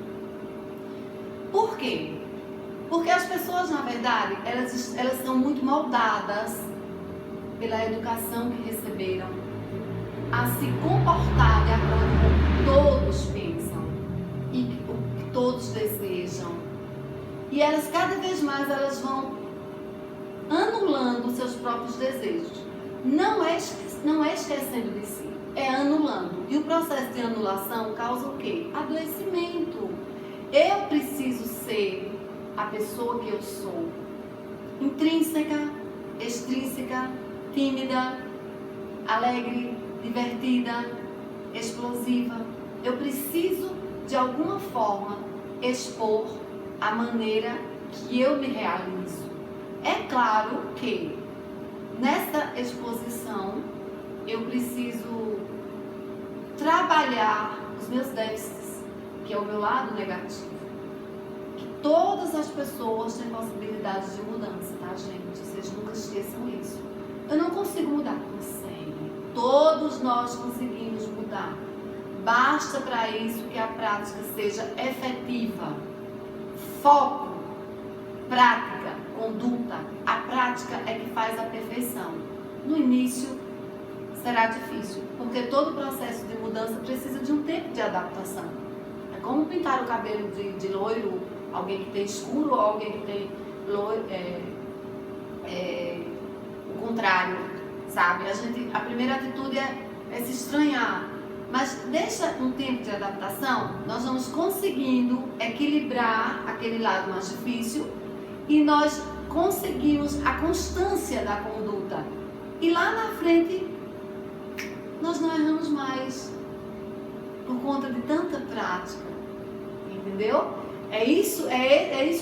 Por quê? Porque as pessoas, na verdade, elas são muito moldadas pela educação que receberam a se comportar de acordo com o que todos pensam e o que todos desejam. E elas, cada vez mais, elas vão anulando os seus próprios desejos. Não é esquecendo de si, é anulando. E o processo de anulação causa o quê? Adoecimento. Eu preciso ser a pessoa que eu sou. Intrínseca, extrínseca, tímida, alegre, divertida, explosiva. Eu preciso, de alguma forma, expor a maneira que eu me realizo. É claro que nessa exposição eu preciso trabalhar os meus déficits, que é o meu lado negativo. Que todas as pessoas têm possibilidades de mudança, tá, gente? Vocês nunca esqueçam isso. Eu não consigo mudar, consegue. Todos nós conseguimos mudar. Basta para isso que a prática seja efetiva. Foco, prática, conduta. A prática é que faz a perfeição. No início será difícil, porque todo processo de mudança precisa de um tempo de adaptação. É como pintar o cabelo de loiro, alguém que tem escuro ou alguém que tem loiro, o contrário, sabe? A primeira atitude é se estranhar, mas deixa um tempo de adaptação, nós vamos conseguindo equilibrar aquele lado mais difícil e nós conseguimos a constância da conduta. E lá na frente, nós não erramos mais por conta de tanta prática, entendeu? É isso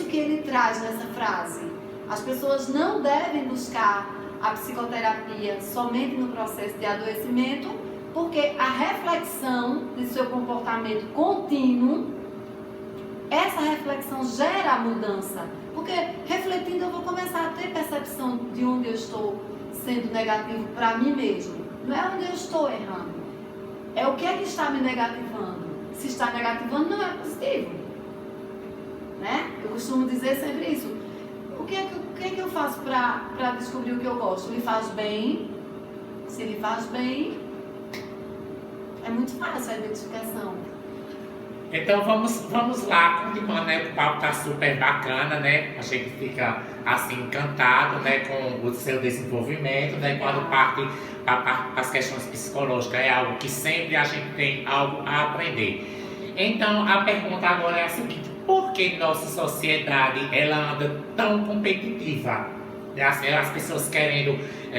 que ele traz nessa frase. As pessoas não devem buscar a psicoterapia somente no processo de adoecimento, porque a reflexão de seu comportamento contínuo essa reflexão gera a mudança. Porque refletindo eu vou começar a ter percepção de onde eu estou sendo negativo para mim mesmo. Não é onde eu estou errando. É o que é que está me negativando. Se está negativando, não é positivo. Né? Eu costumo dizer sempre isso. O que é que eu faço para descobrir o que eu gosto? Me faz bem? Se lhe faz bem, é muito fácil a identificação. Então vamos lá, continuando, né? O papo tá super bacana, né? A gente fica assim encantado, né, com o seu desenvolvimento, né? Quando parte para as questões psicológicas, é algo que sempre a gente tem algo a aprender. Então a pergunta agora é a seguinte: por que nossa sociedade ela anda tão competitiva? As pessoas querendo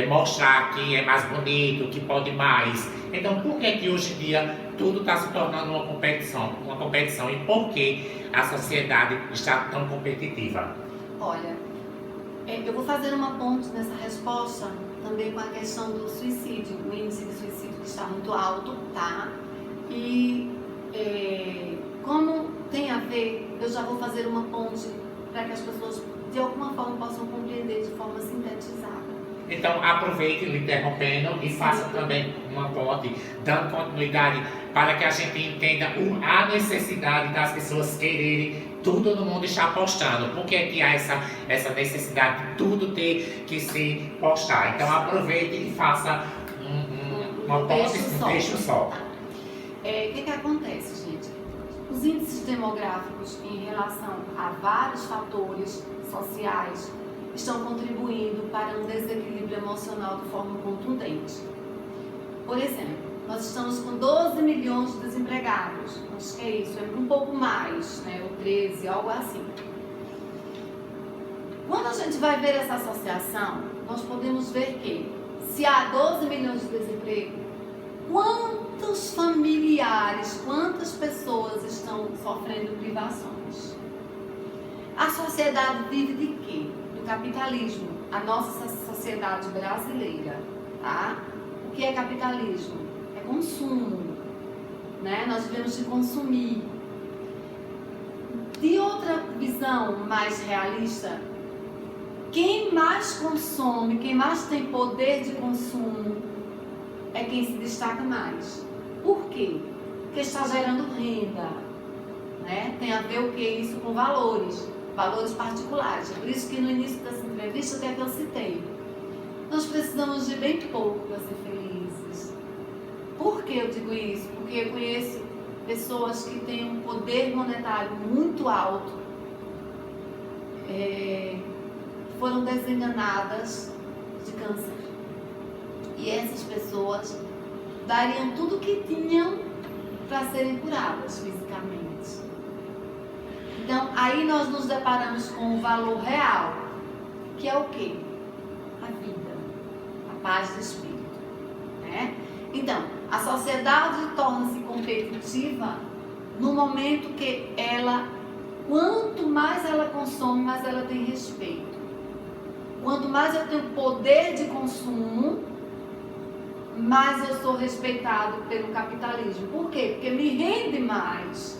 mostrar que é mais bonito, que pode mais. Então, por que hoje em dia tudo está se tornando uma competição? E por que a sociedade está tão competitiva? Olha, eu vou fazer uma ponte nessa resposta também com a questão do suicídio, o índice de suicídio que está muito alto, tá? E como tem a ver, eu já vou fazer uma ponte para que as pessoas de alguma forma possam compreender de forma sintetizada. Então aproveite lhe interrompendo e faça também uma ponte, dando continuidade para que a gente entenda a necessidade das pessoas quererem tudo no mundo estar postando. Por que que há essa necessidade de tudo ter que se postar? Então aproveite e faça uma ponte, um texto só. O que acontece, gente? Os índices demográficos em relação a vários fatores sociais estão contribuindo para um desequilíbrio emocional de forma contundente. Por exemplo, nós estamos com 12 milhões de desempregados. Acho que é isso, é um pouco mais, né? Ou 13, algo assim. Quando a gente vai ver essa associação, nós podemos ver que, se há 12 milhões de desemprego, quantos familiares, quantas pessoas estão sofrendo privações? A sociedade vive de quê? Do capitalismo. A nossa sociedade brasileira, tá? O que é capitalismo? É consumo, né? Nós vivemos de consumir. De outra visão mais realista, quem mais consome, quem mais tem poder de consumo é quem se destaca mais. Por quê? Porque está gerando renda, né? Tem a ver o que isso com valores particulares. É por isso que no início dessa entrevista, o que é que eu citei? Nós precisamos de bem pouco para ser felizes. Por que eu digo isso? Porque eu conheço pessoas que têm um poder monetário muito alto, foram desenganadas de câncer. E essas pessoas dariam tudo o que tinham para serem curadas fisicamente. Então, aí nós nos deparamos com o valor real, que é o quê? A vida, a paz do espírito, né? Então, a sociedade torna-se competitiva no momento que ela, quanto mais ela consome, mais ela tem respeito. Quanto mais eu tenho poder de consumo, mais eu sou respeitado pelo capitalismo. Por quê? Porque me rende mais.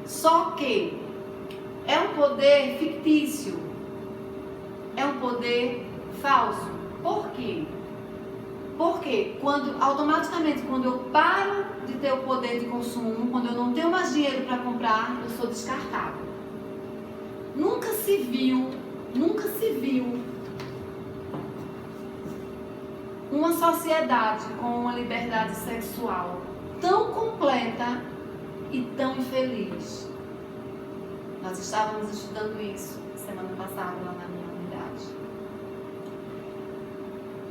Só que é um poder fictício. É um poder falso. Por quê? Porque automaticamente, quando eu paro de ter o poder de consumo, quando eu não tenho mais dinheiro para comprar, eu sou descartável. Nunca se viu uma sociedade com uma liberdade sexual tão completa e tão infeliz. Nós estávamos estudando isso semana passada lá na minha unidade.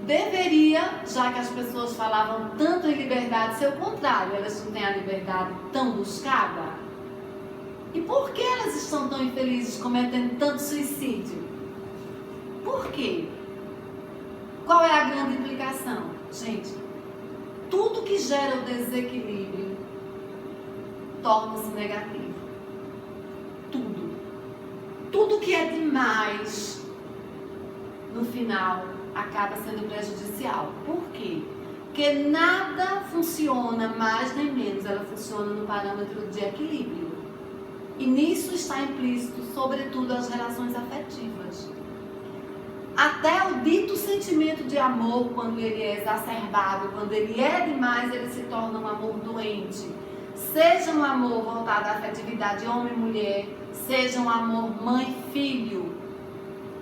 Deveria, já que as pessoas falavam tanto em liberdade, ser o contrário, elas não têm a liberdade tão buscada. E por que elas estão tão infelizes, cometendo tanto suicídio? Por quê? Qual é a grande implicação? Gente, tudo que gera o desequilíbrio torna-se negativo. Tudo que é demais, no final, acaba sendo prejudicial. Por quê? Porque nada funciona mais nem menos, ela funciona no parâmetro de equilíbrio. E nisso está implícito, sobretudo, as relações afetivas. Até o dito sentimento de amor, quando ele é exacerbado, quando ele é demais, ele se torna um amor doente. Seja um amor voltado à afetividade homem e mulher, seja um amor mãe-filho.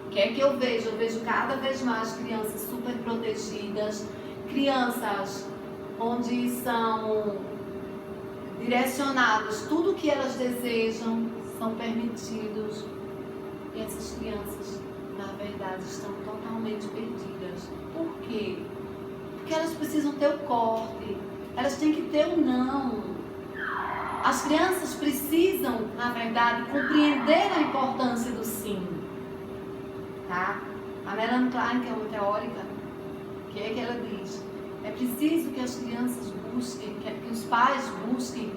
O que é que eu vejo? Eu vejo cada vez mais crianças super protegidas, crianças onde são direcionadas, tudo o que elas desejam são permitidos. E essas crianças, na verdade, estão totalmente perdidas. Por quê? Porque elas precisam ter o corte, elas têm que ter o não. As crianças precisam, na verdade, compreender a importância do sim. Tá? A Melanie Klein, que é uma teórica, o que é que ela diz? É preciso que as crianças busquem, que os pais busquem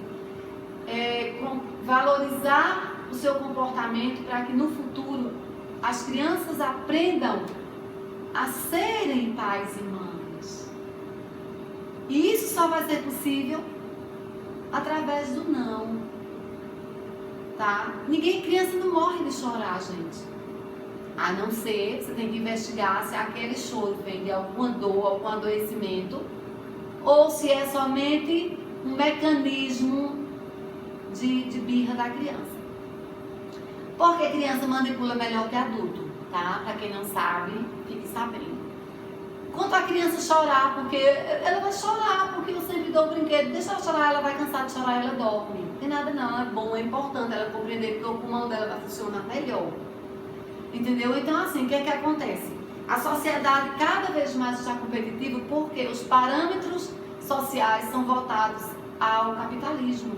valorizar o seu comportamento para que no futuro as crianças aprendam a serem pais e mães. E isso só vai ser possível através do não. Tá? Criança não morre de chorar, gente. A não ser, você tem que investigar se aquele choro vem de alguma dor, algum adoecimento, ou se é somente um mecanismo de birra da criança. Porque criança manipula melhor que adulto, tá? Para quem não sabe, fique sabendo. Quanto a criança chorar, porque ela vai chorar, porque eu sempre dou o brinquedo, deixa ela chorar, ela vai cansar de chorar, ela dorme. Não tem nada não, é bom, é importante ela compreender, porque o pulmão dela vai funcionar melhor. Entendeu? Então assim, o que é que acontece? A sociedade cada vez mais está competitiva porque os parâmetros sociais são voltados ao capitalismo,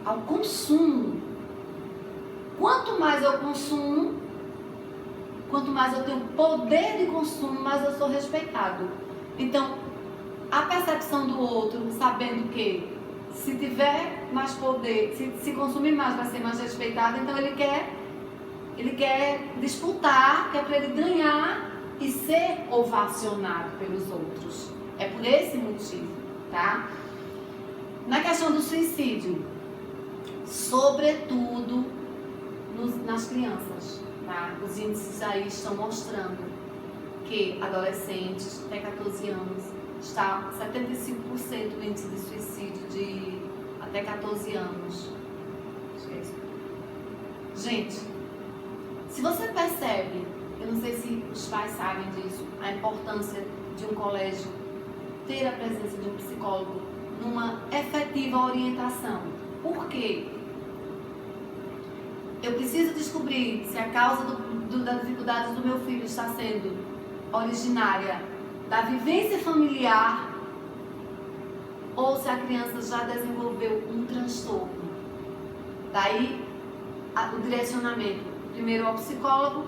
ao consumo. Quanto mais eu consumo, quanto mais eu tenho poder de consumo, mais eu sou respeitado. Então, a percepção do outro, sabendo que se tiver mais poder, se consumir mais, vai ser mais respeitado, então ele quer disputar, que é para ele ganhar e ser ovacionado pelos outros. É por esse motivo, tá? Na questão do suicídio, sobretudo nas crianças, tá? Os índices aí estão mostrando que adolescentes até 14 anos está 75% o índice de suicídio de até 14 anos. Gente, se você percebe, eu não sei se os pais sabem disso, a importância de um colégio ter a presença de um psicólogo numa efetiva orientação. Por quê? Eu preciso descobrir se a causa das dificuldades do meu filho está sendo originária da vivência familiar ou se a criança já desenvolveu um transtorno. Daí o direcionamento primeiro ao psicólogo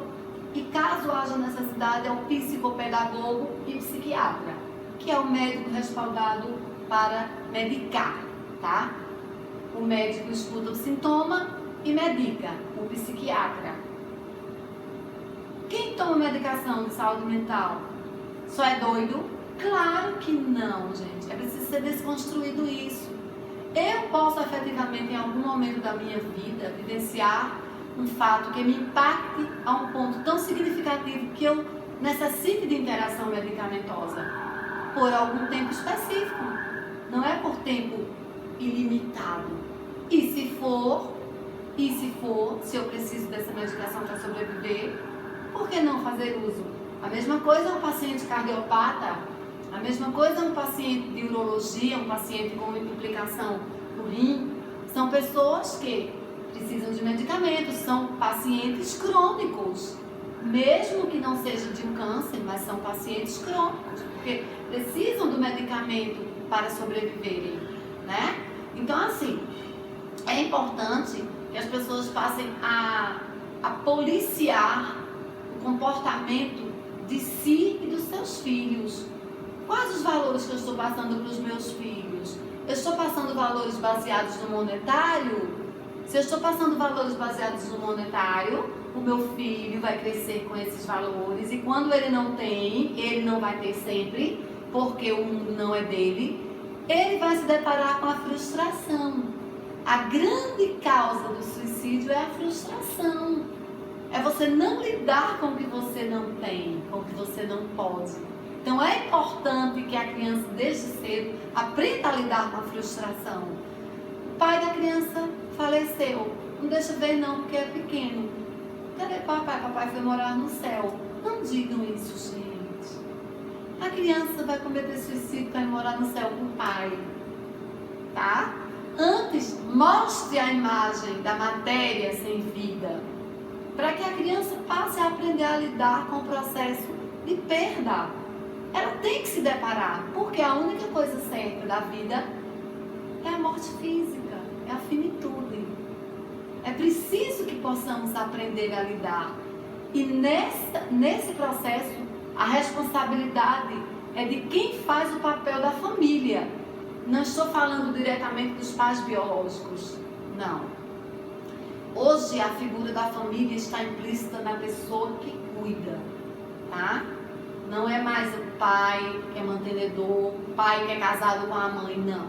e, caso haja necessidade, ao psicopedagogo e psiquiatra, que é o médico respaldado para medicar, tá? O médico escuta o sintoma e medica, o psiquiatra. Quem toma medicação de saúde mental só é doido? Claro que não, gente. É preciso ser desconstruído isso. Eu posso efetivamente, em algum momento da minha vida, vivenciar um fato que me impacte a um ponto tão significativo que eu necessite de interação medicamentosa por algum tempo específico. Não é por tempo ilimitado. E se for, se eu preciso dessa medicação para sobreviver, por que não fazer uso? A mesma coisa é um paciente cardiopata, a mesma coisa é um paciente de urologia, um paciente com implicação no rim. São pessoas que precisam de medicamentos, são pacientes crônicos, mesmo que não seja de um câncer, mas são pacientes crônicos, porque precisam do medicamento para sobreviverem, né? Então, assim, é importante que as pessoas passem a policiar o comportamento de si e dos seus filhos. Quais os valores que eu estou passando para os meus filhos? Eu estou passando valores baseados no monetário? Se eu estou passando valores baseados no monetário, o meu filho vai crescer com esses valores e quando ele não tem, ele não vai ter sempre, porque o mundo não é dele, ele vai se deparar com a frustração. A grande causa do suicídio é a frustração. É você não lidar com o que você não tem, com o que você não pode. Então é importante que a criança, desde cedo, aprenda a lidar com a frustração. O pai da criança faleceu. Não deixa ver não, porque é pequeno. Cadê papai? Papai foi morar no céu. Não digam isso, gente. A criança vai cometer suicídio para ir morar no céu com o pai. Tá? Antes, mostre a imagem da matéria sem vida, para que a criança passe a aprender a lidar com o processo de perda. Ela tem que se deparar, porque a única coisa certa da vida é a morte física, é a finitude. É preciso que possamos aprender a lidar. E nesse processo, a responsabilidade é de quem faz o papel da família. Não estou falando diretamente dos pais biológicos, não. Hoje a figura da família está implícita na pessoa que cuida, tá? Não é mais o pai que é mantenedor, o pai que é casado com a mãe, não.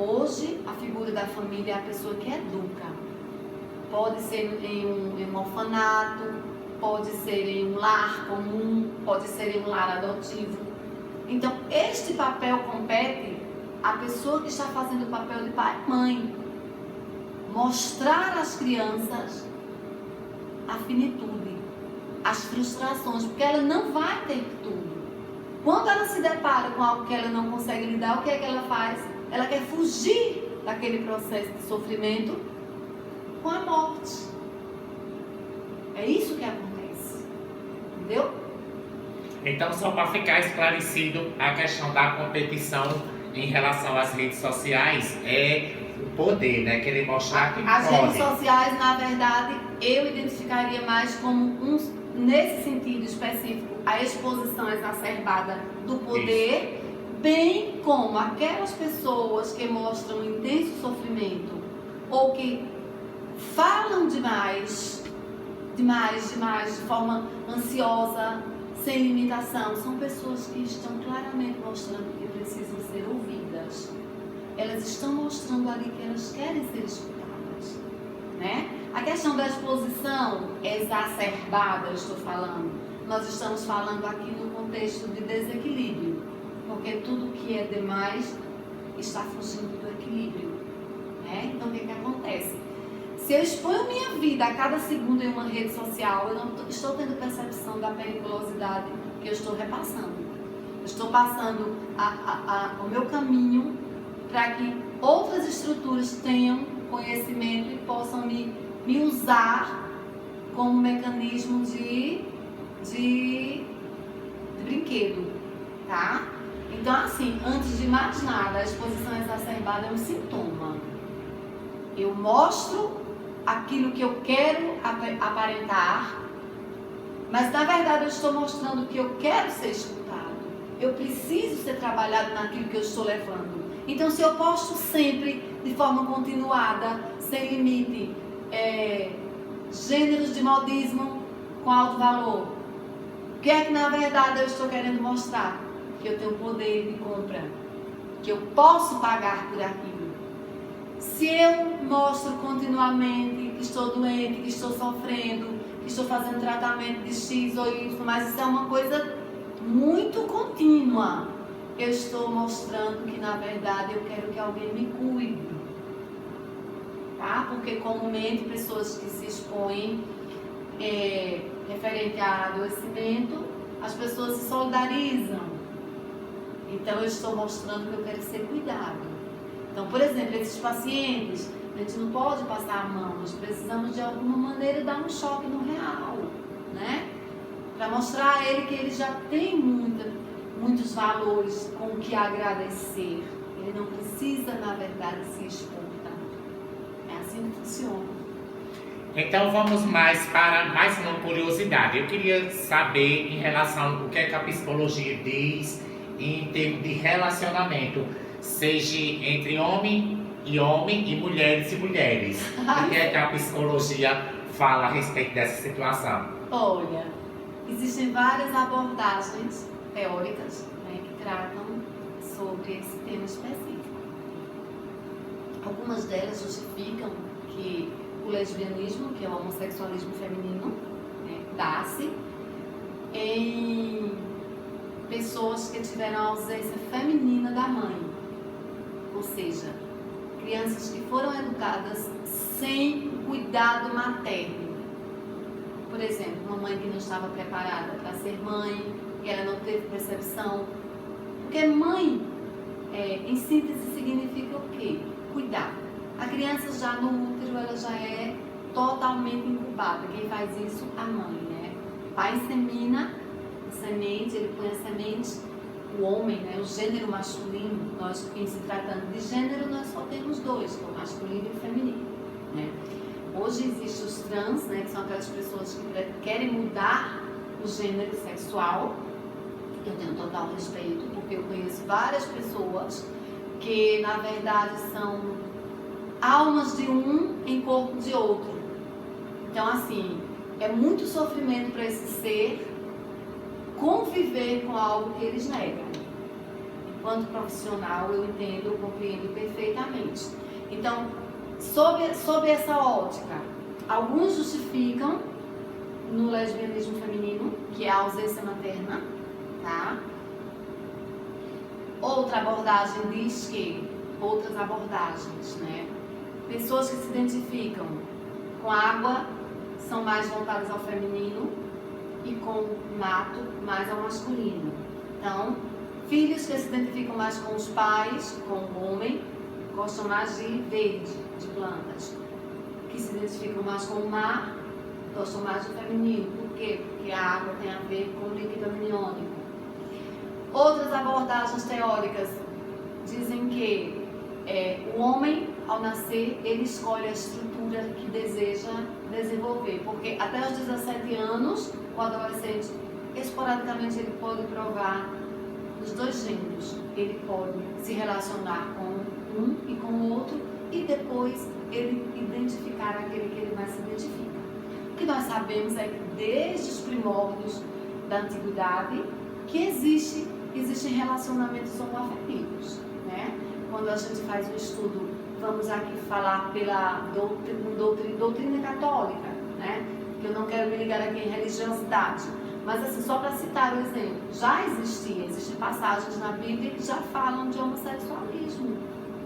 Hoje a figura da família é a pessoa que educa. Pode ser em um orfanato, pode ser em um lar comum, pode ser em um lar adotivo. Então este papel compete à pessoa que está fazendo o papel de pai e mãe. Mostrar às crianças a finitude, as frustrações, porque ela não vai ter tudo. Quando ela se depara com algo que ela não consegue lidar, o que é que ela faz? Ela quer fugir daquele processo de sofrimento com a morte. É isso que acontece. Entendeu? Então, só para ficar esclarecido, a questão da competição em relação às redes sociais é o poder, né? Querer mostrar que as pode. redes sociais, na verdade, eu identificaria mais como nesse sentido específico, a exposição exacerbada do poder, isso. Bem como aquelas pessoas que mostram intenso sofrimento ou que falam demais, de forma ansiosa, sem limitação, são pessoas que estão claramente mostrando que precisam ser ouvidas. Elas estão mostrando ali que elas querem ser escutadas, né? A questão da exposição exacerbada, eu estou falando, nós estamos falando aqui no contexto de desequilíbrio, porque tudo que é demais está fugindo do equilíbrio, né? Então o que acontece? Se eu exponho minha vida a cada segundo em uma rede social, eu não estou tendo percepção da periculosidade que eu estou repassando. Eu estou passando o meu caminho para que outras estruturas tenham conhecimento e possam me usar como mecanismo de brinquedo, tá? Então, assim, antes de mais nada, a exposição exacerbada é um sintoma. Eu mostro aquilo que eu quero aparentar, mas na verdade eu estou mostrando que eu quero ser escutado. Eu preciso ser trabalhado naquilo que eu estou levando. Então, se eu posto sempre, de forma continuada, sem limite, gêneros de modismo com alto valor, o que é que na verdade eu estou querendo mostrar? Que eu tenho poder de compra, que eu posso pagar por aquilo. Se eu mostro continuamente que estou doente, que estou sofrendo, que estou fazendo tratamento de X ou Y, mas isso é uma coisa muito contínua, eu estou mostrando que na verdade eu quero que alguém me cuide, tá? Porque comumente pessoas que se expõem referente a adoecimento, as pessoas se solidarizam. Então eu estou mostrando que eu quero ser cuidado. Então, por exemplo, esses pacientes, a gente não pode passar a mão, nós precisamos de alguma maneira dar um choque no real, né? Para mostrar a ele que ele já tem muitos valores com o que agradecer. Ele não precisa, na verdade, se expor tanto. É assim que funciona. Então vamos mais uma curiosidade. Eu queria saber em relação ao que é que a psicologia diz em termos de relacionamento, seja entre homem e mulheres e mulheres. O que é que a psicologia fala a respeito dessa situação? Olha, existem várias abordagens teóricas, né, que tratam sobre esse tema específico. Algumas delas justificam que o lesbianismo, que é o homossexualismo feminino, dá-se em pessoas que tiveram a ausência feminina da mãe, ou seja, crianças que foram educadas sem cuidado materno. Por exemplo, uma mãe que não estava preparada para ser mãe, que ela não teve percepção. Porque mãe, em síntese, significa o quê? Cuidar. A criança já no útero, ela já é totalmente incubada. Quem faz isso? A mãe, né? O pai insemina a semente, ele põe a semente. O homem, né? O gênero masculino, nós, em se tratando de gênero, nós só temos dois, o masculino e o feminino, né? Hoje existem os trans, né? Que são aquelas pessoas que querem mudar o gênero sexual. Eu tenho total respeito, porque eu conheço várias pessoas que, na verdade, são almas de um em corpo de outro. Então, assim, é muito sofrimento para esse ser conviver com algo que eles negam. Enquanto profissional, eu entendo, eu compreendo perfeitamente. Então, sob essa ótica, alguns justificam no lesbianismo feminino, que é a ausência materna, tá? Outra abordagem diz que, outras abordagens, né? Pessoas que se identificam com água são mais voltadas ao feminino e com mato mais ao masculino. Então, filhos que se identificam mais com os pais, com o homem, gostam mais de verde, de plantas. Que se identificam mais com o mar, gostam mais do feminino. Por quê? Porque a água tem a ver com o líquido amniônico. Outras abordagens teóricas dizem que o homem, ao nascer, ele escolhe a estrutura que deseja desenvolver, porque até os 17 anos, o adolescente, esporadicamente, ele pode provar os dois gêneros. Ele pode se relacionar com um e com o outro e depois ele identificar aquele que ele mais se identifica. O que nós sabemos é que desde os primórdios da antiguidade que existem relacionamentos homoafetivos, né? Quando a gente faz um estudo, vamos aqui falar pela doutrina católica, né? Que eu não quero me ligar aqui em religiosidade, mas assim, só para citar o exemplo, já existem passagens na Bíblia que já falam de homossexualismo,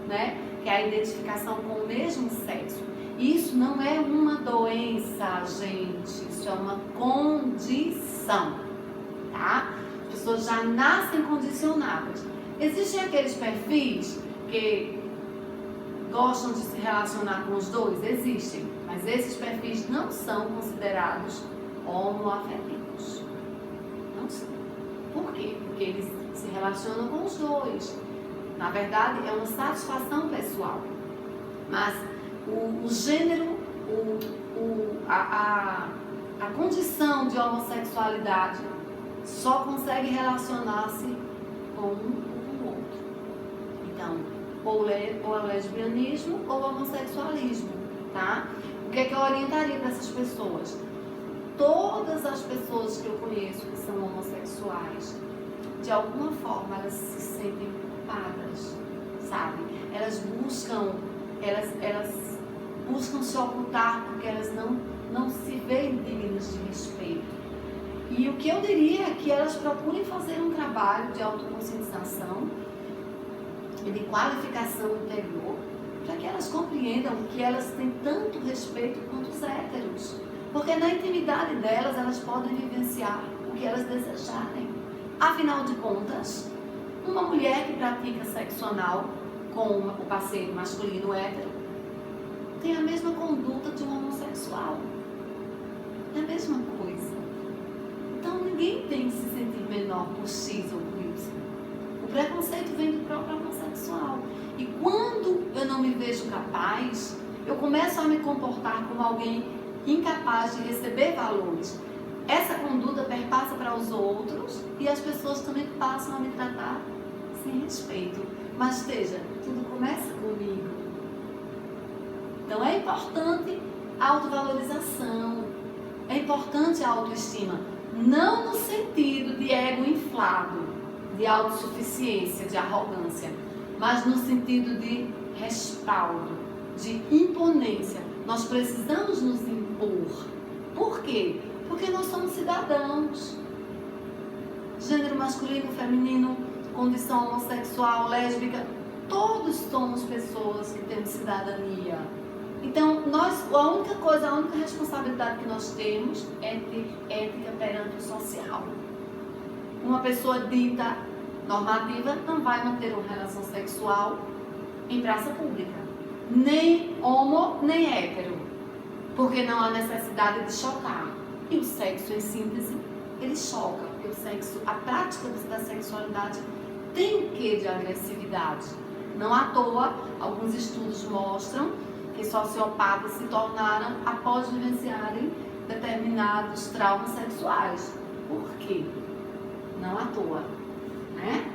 né? Que é a identificação com o mesmo sexo. Isso não é uma doença, gente, isso é uma condição, tá? As pessoas já nascem condicionadas. Existem aqueles perfis que gostam de se relacionar com os dois? Existem, mas esses perfis não são considerados homoafetivos. Não são. Por quê? Porque eles se relacionam com os dois. Na verdade, é uma satisfação pessoal. Mas o gênero, a condição de homossexualidade só consegue relacionar-se com um ou com o outro. Então, ou é lesbianismo ou homossexualismo, tá? O que é que eu orientaria para essas pessoas? Todas as pessoas que eu conheço que são homossexuais, de alguma forma elas se sentem culpadas, sabe? Elas buscam se ocultar porque elas não se veem dignas de respeito. E o que eu diria é que elas procurem fazer um trabalho de autoconscientização e de qualificação interior para que elas compreendam que elas têm tanto respeito quanto os héteros. Porque na intimidade delas, elas podem vivenciar o que elas desejarem. Afinal de contas, uma mulher que pratica sexo anal com o parceiro masculino hétero tem a mesma conduta de um homossexual. É a mesma coisa. Então ninguém tem que se sentir menor por X ou por Y. O preconceito vem do próprio homossexual. E quando eu não me vejo capaz, eu começo a me comportar como alguém incapaz de receber valores. Essa conduta perpassa para os outros e as pessoas também passam a me tratar sem respeito. Mas veja, tudo começa comigo. Então é importante a autovalorização, é importante a autoestima, não no sentido de ego inflado, de autossuficiência, de arrogância, mas no sentido de respaldo, de imponência. Nós precisamos nos impor. Por quê? Porque nós somos cidadãos. Gênero masculino, feminino, condição homossexual, lésbica, todos somos pessoas que temos cidadania. Então, a única responsabilidade que nós temos é ter ética perante o social. Uma pessoa dita normativa não vai manter uma relação sexual em praça pública, nem homo, nem hétero, porque não há necessidade de chocar. E o sexo, em síntese, ele choca, porque o sexo, a prática da sexualidade tem um quê de agressividade. Não à toa, alguns estudos mostram que sociopatas se tornaram após vivenciarem determinados traumas sexuais. Por quê? Não à toa, né?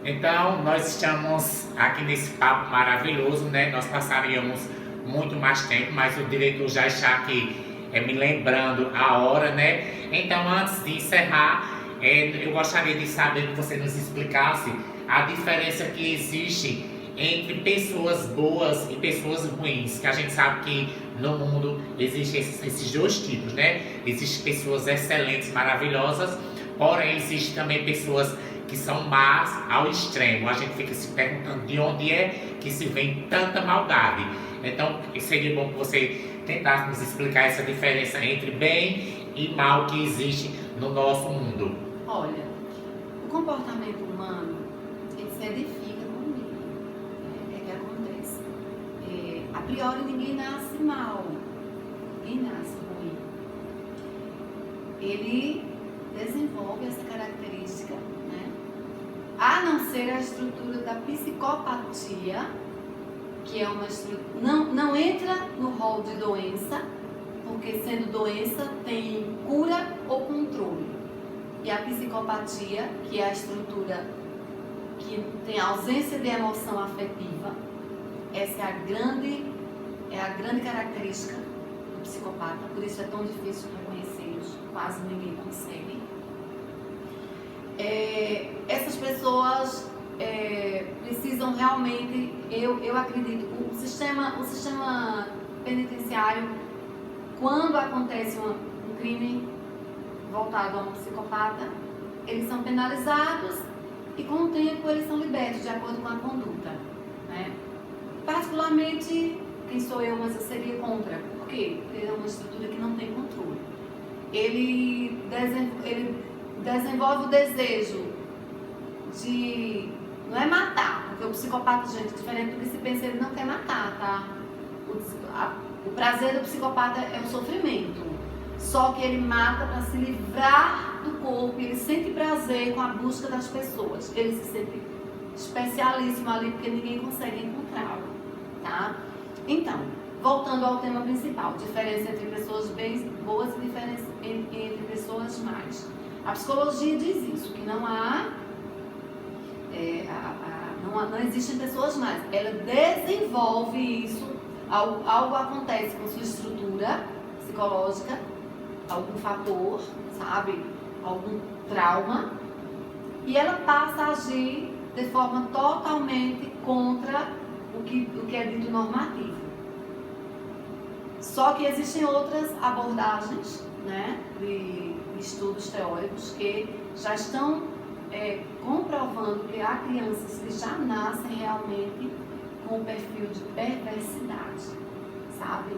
Então, nós estamos aqui nesse papo maravilhoso, né? Nós passaríamos muito mais tempo, mas o diretor já está aqui me lembrando a hora, né? Então, antes de encerrar, eu gostaria de saber que você nos explicasse a diferença que existe entre pessoas boas e pessoas ruins, que a gente sabe que no mundo existem esses dois tipos, né? Existem pessoas excelentes, maravilhosas, porém existem também pessoas que são más ao extremo. A gente fica se perguntando de onde é que se vem tanta maldade. Então, seria bom que você tentasse nos explicar essa diferença entre bem e mal que existe no nosso mundo. Olha, o comportamento humano, ele se edifica com o meio. O que acontece? A priori, ninguém nasce mal, ninguém nasce ruim. Ele desenvolve essa característica, né? A não ser a estrutura da psicopatia, que é uma estrutura, não entra no rol de doença, porque sendo doença tem cura ou controle. E a psicopatia, que é a estrutura que tem ausência de emoção afetiva, essa é a grande característica do psicopata, por isso é tão difícil reconhecê-los, quase ninguém consegue. Essas pessoas precisam realmente, eu acredito, o sistema penitenciário, quando acontece um crime voltado a um psicopata, eles são penalizados e com o tempo eles são libertos de acordo com a conduta, né? Particularmente, quem sou eu, mas eu seria contra. Por quê? Porque é uma estrutura que não tem controle. Ele desenvolve o desejo de... Não é matar, porque o psicopata, gente, diferente do que se pensa, ele não quer matar, tá? O prazer do psicopata é o sofrimento. Só que ele mata para se livrar do corpo, ele sente prazer com a busca das pessoas. Ele se sente especialíssimo ali, porque ninguém consegue encontrá-lo, tá? Então, voltando ao tema principal, diferença entre pessoas boas e diferença entre pessoas más. A psicologia diz isso, que não existem pessoas más. Ela desenvolve isso, algo acontece com sua estrutura psicológica, algum fator, sabe? Algum trauma, e ela passa a agir de forma totalmente contra o que é dito normativo. Só que existem outras abordagens, né, de estudos teóricos que já estão comprovando que há crianças que já nascem realmente com o perfil de perversidade, sabe?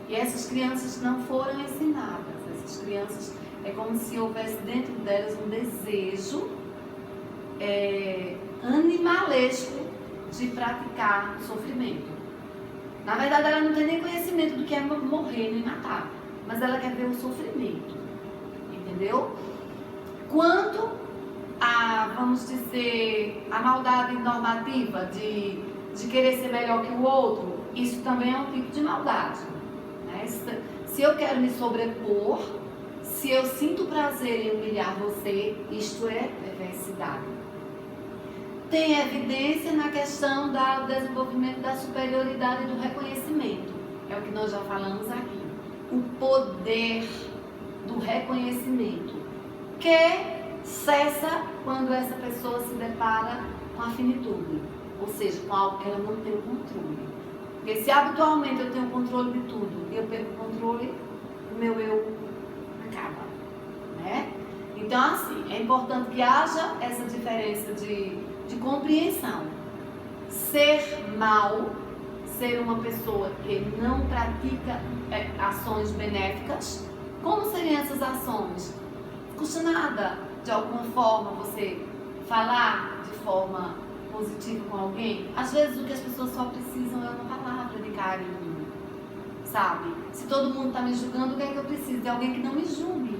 E essas crianças não foram ensinadas. Essas crianças, é como se houvesse dentro delas um desejo animalesco de praticar sofrimento. Na verdade, ela não tem nem conhecimento do que é morrer nem matar, mas ela quer ver o sofrimento, entendeu? Quanto a, vamos dizer, a maldade normativa de querer ser melhor que o outro, isso também é um tipo de maldade, né? Se eu quero me sobrepor, se eu sinto prazer em humilhar você, isto é perversidade. Tem evidência na questão do desenvolvimento da superioridade e do reconhecimento. É o que nós já falamos aqui. O poder do reconhecimento, que cessa quando essa pessoa se depara com a finitude. ou seja, com algo que ela não tem o controle. Porque se habitualmente eu tenho o controle de tudo e eu perco o controle, o meu eu acaba, né? Então, assim, é importante que haja essa diferença de compreensão. Ser mal, ser uma pessoa que não pratica ações benéficas, como seriam essas ações? Não custa nada, de alguma forma, você falar de forma positiva com alguém. Às vezes o que as pessoas só precisam é uma palavra de carinho, sabe? Se todo mundo está me julgando, o que é que eu preciso? De alguém que não me julgue.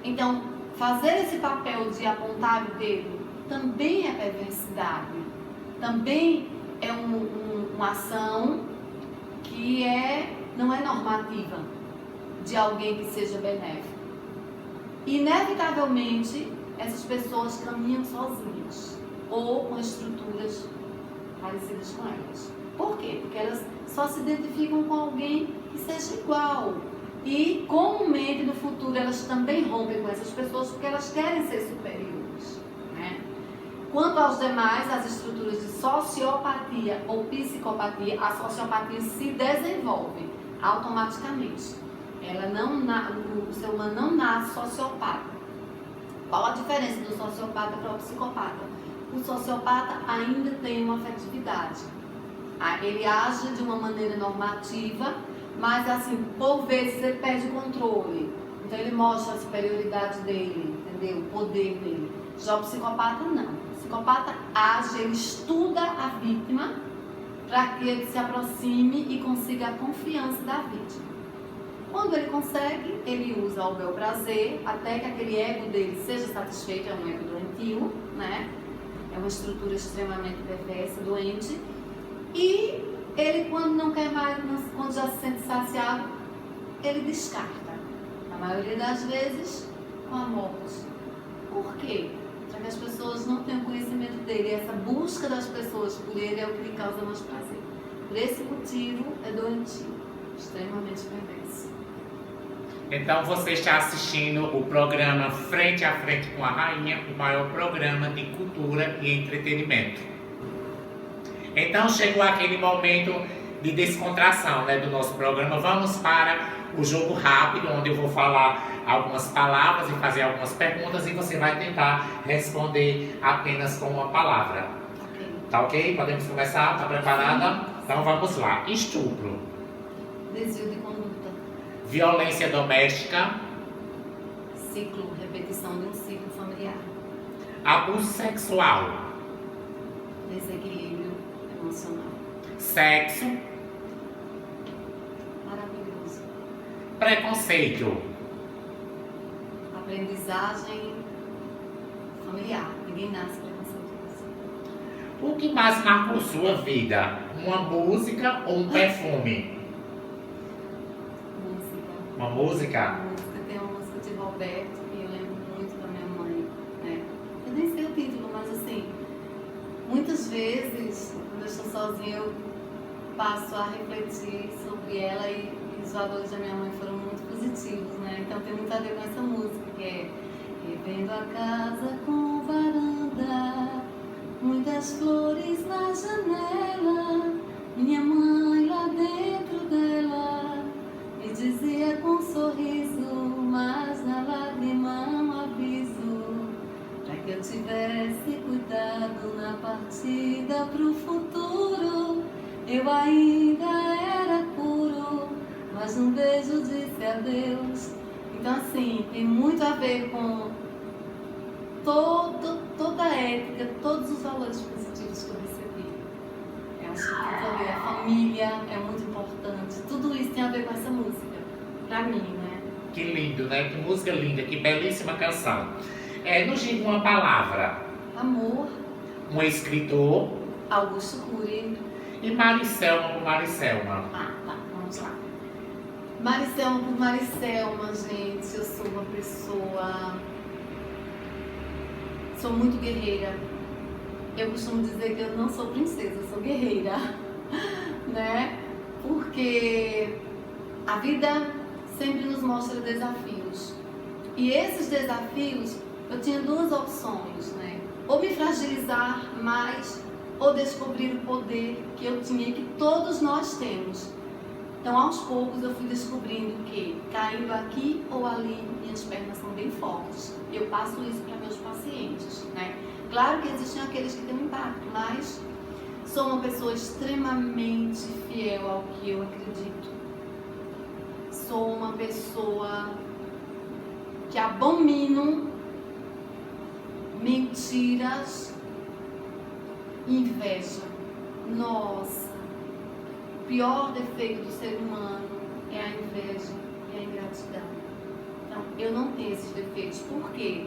Então, fazer esse papel de apontar o dedo também é perversidade, também é uma ação que não é normativa de alguém que seja benéfico. Inevitavelmente, essas pessoas caminham sozinhas ou com estruturas parecidas com elas. Por quê? Porque elas só se identificam com alguém que seja igual. E, comumente, no futuro, elas também rompem com essas pessoas porque elas querem ser superiores, né? Quanto aos demais, as estruturas de sociopatia ou psicopatia, a sociopatia se desenvolve automaticamente. O ser humano não nasce sociopata. Qual a diferença do sociopata para o psicopata? O sociopata ainda tem uma afetividade. Ele age de uma maneira normativa, mas assim, por vezes ele perde o controle. Então ele mostra a superioridade dele, entendeu? O poder dele. Já o psicopata não. O psicopata age, ele estuda a vítima para que ele se aproxime e consiga a confiança da vítima. Quando ele consegue, ele usa o bel prazer até que aquele ego dele seja satisfeito. É um ego doentio, né? É uma estrutura extremamente perversa, doente. E ele, quando não quer mais, quando já se sente saciado, ele descarta. Na maioria das vezes, com a morte. Por quê? Para que as pessoas não tenham conhecimento dele. E essa busca das pessoas por ele é o que lhe causa mais prazer. Por esse motivo, é doentio, extremamente perverso. Então você está assistindo o programa Frente a Frente com a Rainha, o maior programa de cultura e entretenimento. Então chegou aquele momento de descontração, né, do nosso programa. Vamos para o jogo rápido, onde eu vou falar algumas palavras e fazer algumas perguntas e você vai tentar responder apenas com uma palavra. Tá ok? Podemos começar? Tá preparada? Então vamos lá. Estupro. Desvio de conduta. Violência doméstica. Ciclo, repetição de um ciclo familiar. Abuso sexual. Desequilíbrio emocional. Sexo. Maravilhoso. Preconceito. Aprendizagem familiar. Ninguém nasce preconceituoso. O que mais marcou sua vida? Uma música ou um perfume? Uma música? Tem uma música de Roberto que eu lembro muito da minha mãe, né? Eu nem sei o título, mas assim, muitas vezes, quando eu estou sozinha, eu passo a refletir sobre ela e os valores da minha mãe foram muito positivos, né? Então tem muito a ver com essa música, que é revendo a casa com varanda, muitas flores na janela, minha mãe lá dentro dela me dizia com um sorriso, mas na lágrima um aviso, pra que eu tivesse cuidado na partida pro futuro. Eu ainda era puro, mas um beijo disse adeus. Então assim, tem muito a ver com toda a ética, todos os valores positivos que eu recebi. Eu acho que tudo a ver, a família é muito importante, tudo isso tem a ver com essa música, pra mim, né? Que lindo, né? Que música linda, que belíssima canção. Nos diga uma palavra. Amor. Um escritor. Augusto Cury. E Mariselma por Mariselma. Tá, vamos lá. Mariselma por Mariselma, gente, eu sou uma pessoa... Sou muito guerreira. Eu costumo dizer que eu não sou princesa, eu sou guerreira, né? Porque a vida sempre nos mostra desafios. E esses desafios, eu tinha duas opções, né? Ou me fragilizar mais, ou descobrir o poder que eu tinha e que todos nós temos. Então, aos poucos, eu fui descobrindo que, caindo aqui ou ali, minhas pernas são bem fortes. Eu passo isso para meus pacientes, né? Claro que existem aqueles que têm um impacto, mas sou uma pessoa extremamente fiel ao que eu acredito. Sou uma pessoa que abomino mentiras, inveja. Nossa! O pior defeito do ser humano é a inveja e a ingratidão. Então, eu não tenho esses defeitos. Por quê?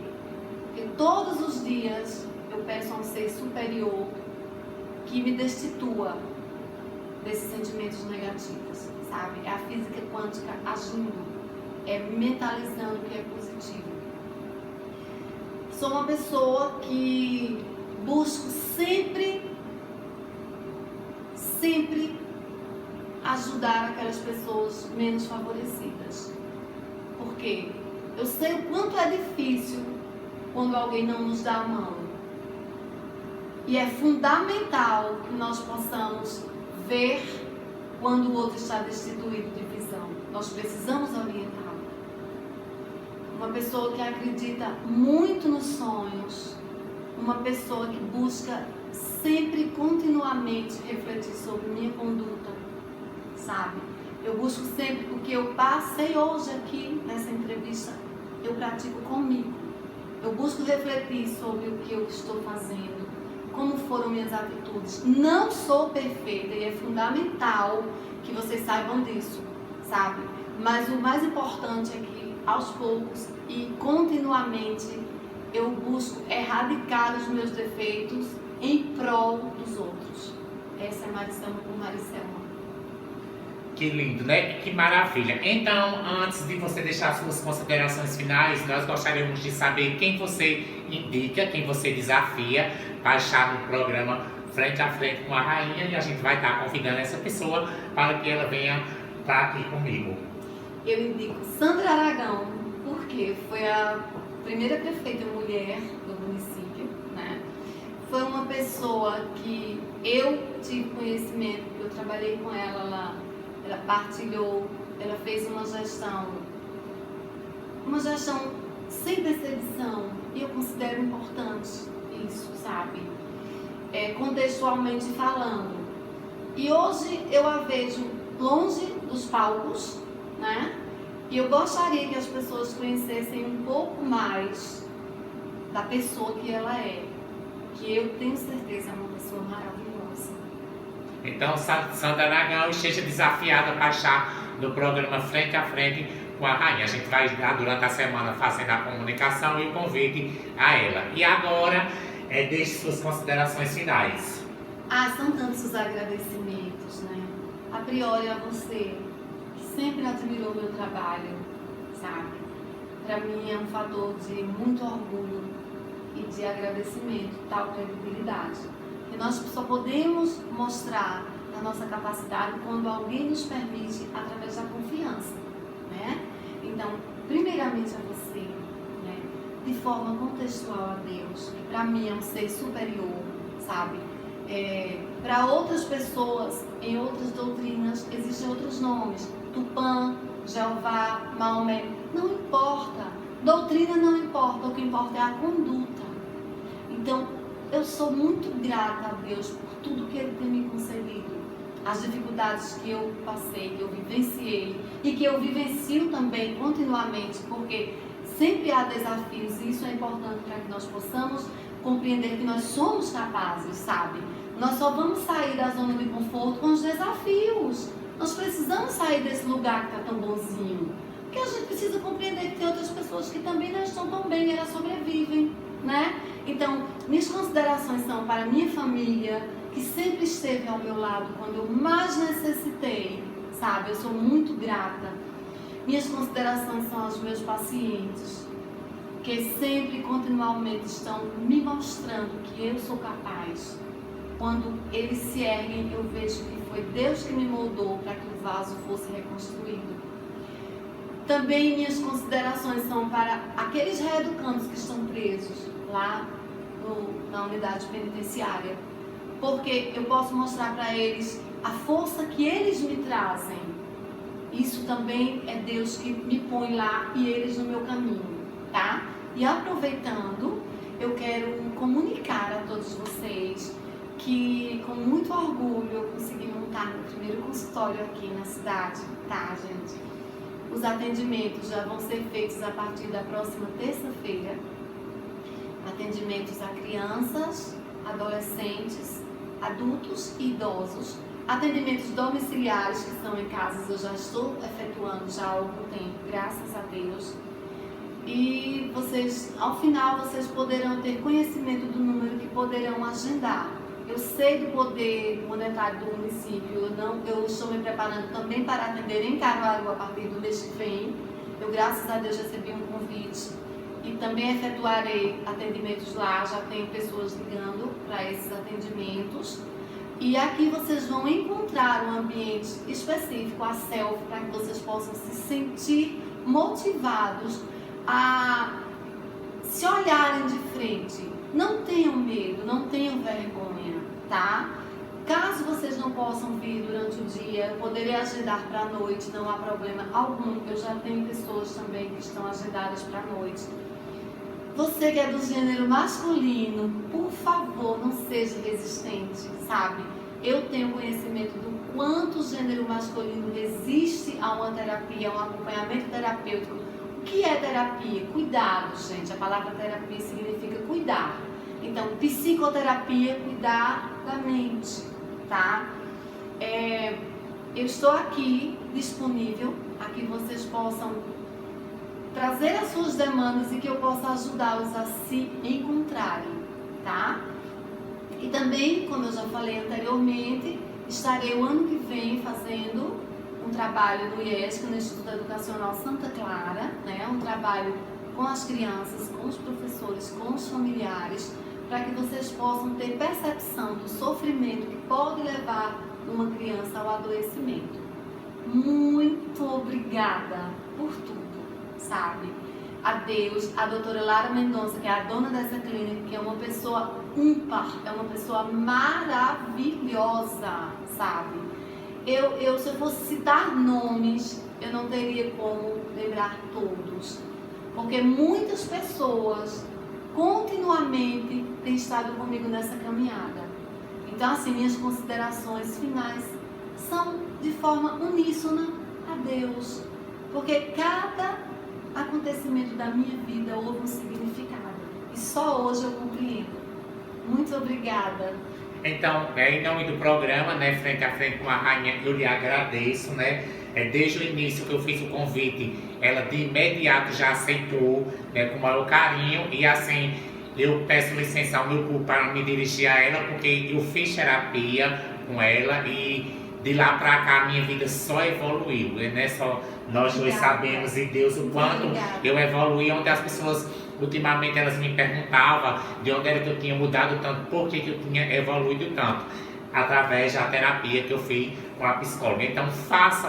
Porque todos os dias eu peço a um ser superior que me destitua desses sentimentos negativos, sabe? É a física quântica agindo, é mentalizando o que é positivo. Sou uma pessoa que busco sempre ajudar aquelas pessoas menos favorecidas. Porque eu sei o quanto é difícil quando alguém não nos dá a mão. E é fundamental que nós possamos ver quando o outro está destituído de visão. Nós precisamos orientá-lo. Uma pessoa que acredita muito nos sonhos, uma pessoa que busca sempre, continuamente refletir sobre minha conduta, sabe? Eu busco sempre o que eu passei hoje aqui nessa entrevista, eu pratico comigo. Eu busco refletir sobre o que eu estou fazendo, como foram minhas atitudes. Não sou perfeita e é fundamental que vocês saibam disso, sabe? Mas o mais importante é que, aos poucos e continuamente, eu busco erradicar os meus defeitos em prol dos outros. Essa é Maricelma por Maricelma. Que lindo, né? Que maravilha. Então, antes de você deixar suas considerações finais, nós gostaríamos de saber quem você indica, quem você desafia para estar no programa Frente a Frente com a Rainha, e a gente vai estar convidando essa pessoa para que ela venha estar aqui comigo. Eu indico Sandra Aragão, porque foi a primeira prefeita mulher do município, né? Foi uma pessoa que eu tive conhecimento, eu trabalhei com ela lá. Ela partilhou, ela fez uma gestão sem perseguição, e eu considero importante isso, sabe? Contextualmente falando. E hoje eu a vejo longe dos palcos, né? E eu gostaria que as pessoas conhecessem um pouco mais da pessoa que ela é, que eu tenho certeza é uma pessoa maravilhosa. Então, Sandra Aragão, esteja desafiada para estar no programa Frente a Frente com a Rainha. A gente vai estar durante a semana fazendo a comunicação e o convite a ela. E agora, deixe suas considerações finais. São tantos os agradecimentos, né? A priori a você, que sempre admirou o meu trabalho, sabe? Para mim é um fator de muito orgulho e de agradecimento, tal credibilidade. E nós só podemos mostrar a nossa capacidade quando alguém nos permite, através da confiança, né? Então, primeiramente a você, né? De forma contextual a Deus, que para mim é um ser superior, sabe? Para outras pessoas, em outras doutrinas, existem outros nomes. Tupã, Jeová, Maomé, não importa. Doutrina não importa, o que importa é a conduta. Então, eu sou muito grata a Deus por tudo que Ele tem me concedido. As dificuldades que eu passei, que eu vivenciei e que eu vivencio também continuamente, porque sempre há desafios e isso é importante para que nós possamos compreender que nós somos capazes, sabe? Nós só vamos sair da zona de conforto com os desafios. Nós precisamos sair desse lugar que está tão bonzinho. Porque a gente precisa compreender que tem outras pessoas que também não estão tão bem e elas sobrevivem, né? Então, minhas considerações são para a minha família, que sempre esteve ao meu lado quando eu mais necessitei, sabe? Eu sou muito grata. Minhas considerações são aos meus pacientes, que sempre, continuamente, estão me mostrando que eu sou capaz. Quando eles se erguem, eu vejo que foi Deus que me moldou para que o vaso fosse reconstruído. Também minhas considerações são para aqueles reeducandos que estão presos lá na unidade penitenciária. porque eu posso mostrar para eles a força que eles me trazem. Isso também é Deus que me põe lá e eles no meu caminho, tá? E aproveitando, eu quero comunicar a todos vocês que com muito orgulho eu consegui montar meu primeiro consultório aqui na cidade, tá, gente? Os atendimentos já vão ser feitos a partir da próxima terça-feira. Atendimentos a crianças, adolescentes, adultos e idosos. Atendimentos domiciliares, que são em casas, eu já estou efetuando já há algum tempo, graças a Deus. E vocês, ao final, vocês poderão ter conhecimento do número que poderão agendar. Eu sei do poder monetário do município, eu estou me preparando também para atender em Caruaru a partir do mês que vem. Eu, graças a Deus, recebi um convite e também efetuarei atendimentos lá, já tem pessoas ligando para esses atendimentos. E aqui vocês vão encontrar um ambiente específico, a selfie, para que vocês possam se sentir motivados a se olharem de frente. Não tenham medo, não tenham vergonha, tá? Caso vocês não possam vir durante o dia, eu poderei agendar para a noite, não há problema algum. Eu já tenho pessoas também que estão agendadas para a noite. Você que é do gênero masculino, por favor, não seja resistente, sabe? Eu tenho conhecimento do quanto o gênero masculino resiste a uma terapia, a um acompanhamento terapêutico. O que é terapia? Cuidado, gente. A palavra terapia significa cuidar. Então, psicoterapia, cuidar da mente, tá? Eu estou aqui disponível a que vocês possam trazer as suas demandas e que eu possa ajudá-los a se encontrarem, tá? E também, como eu já falei anteriormente, estarei o ano que vem fazendo um trabalho no IESC, no Instituto Educacional Santa Clara, né? Um trabalho com as crianças, com os professores, com os familiares, para que vocês possam ter percepção do sofrimento que pode levar uma criança ao adoecimento. Muito obrigada por tudo, sabe? A Deus, a doutora Lara Mendonça, que é a dona dessa clínica, que é uma pessoa ímpar, é uma pessoa maravilhosa, sabe? Se eu fosse citar nomes, eu não teria como lembrar todos, porque muitas pessoas continuamente têm estado comigo nessa caminhada. Então, assim, minhas considerações finais são de forma uníssona a Deus, porque cada acontecimento da minha vida houve um significado, e só hoje eu compreendo. Muito obrigada. Então, em nome do programa, né, frente a frente com a rainha, eu lhe agradeço, né? Desde o início que eu fiz o convite, ela de imediato já aceitou, né, com o maior carinho, e assim, eu peço licença ao meu público para me dirigir a ela, porque eu fiz terapia com ela e de lá pra cá a minha vida só evoluiu, né? Só nós dois sabemos e Deus o quanto eu evoluí, onde as pessoas ultimamente elas me perguntavam de onde era que eu tinha mudado tanto, por que eu tinha evoluído tanto, através da terapia que eu fiz com a psicóloga. Então faça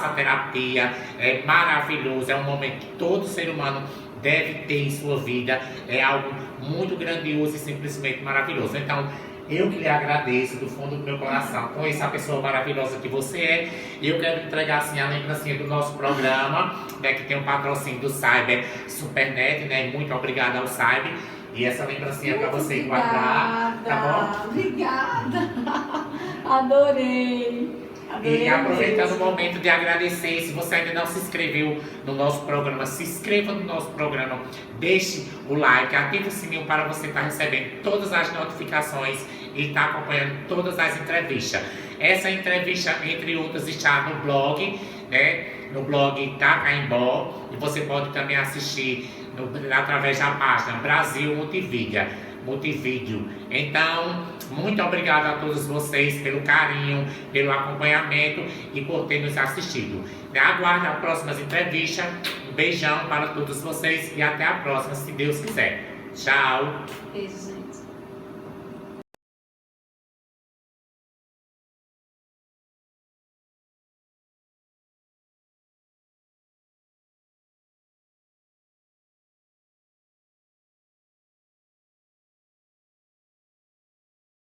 a terapia, é maravilhoso, é um momento que todo ser humano deve ter em sua vida, é algo muito grandioso e simplesmente maravilhoso. Então eu que lhe agradeço do fundo do meu coração, com essa pessoa maravilhosa que você é. Eu quero entregar assim a lembrancinha do nosso programa, né, que tem um patrocínio do Cyber Supernet, né? Muito obrigada ao Cyber. E essa lembrancinha para você guardar, tá bom? Obrigada. Adorei. E aproveitando o momento de agradecer, se você ainda não se inscreveu no nosso programa, se inscreva no nosso programa, deixe o like, ative o sininho para você estar recebendo todas as notificações e estar acompanhando todas as entrevistas. Essa entrevista, entre outras, está no blog, né? No blog da Caimbó, e você pode também assistir através da página Brasil Multivídeo. Então, muito obrigado a todos vocês pelo carinho, pelo acompanhamento e por ter nos assistido. Aguarde as próximas entrevistas. Um beijão para todos vocês e até a próxima, se Deus quiser. Tchau. Beijo.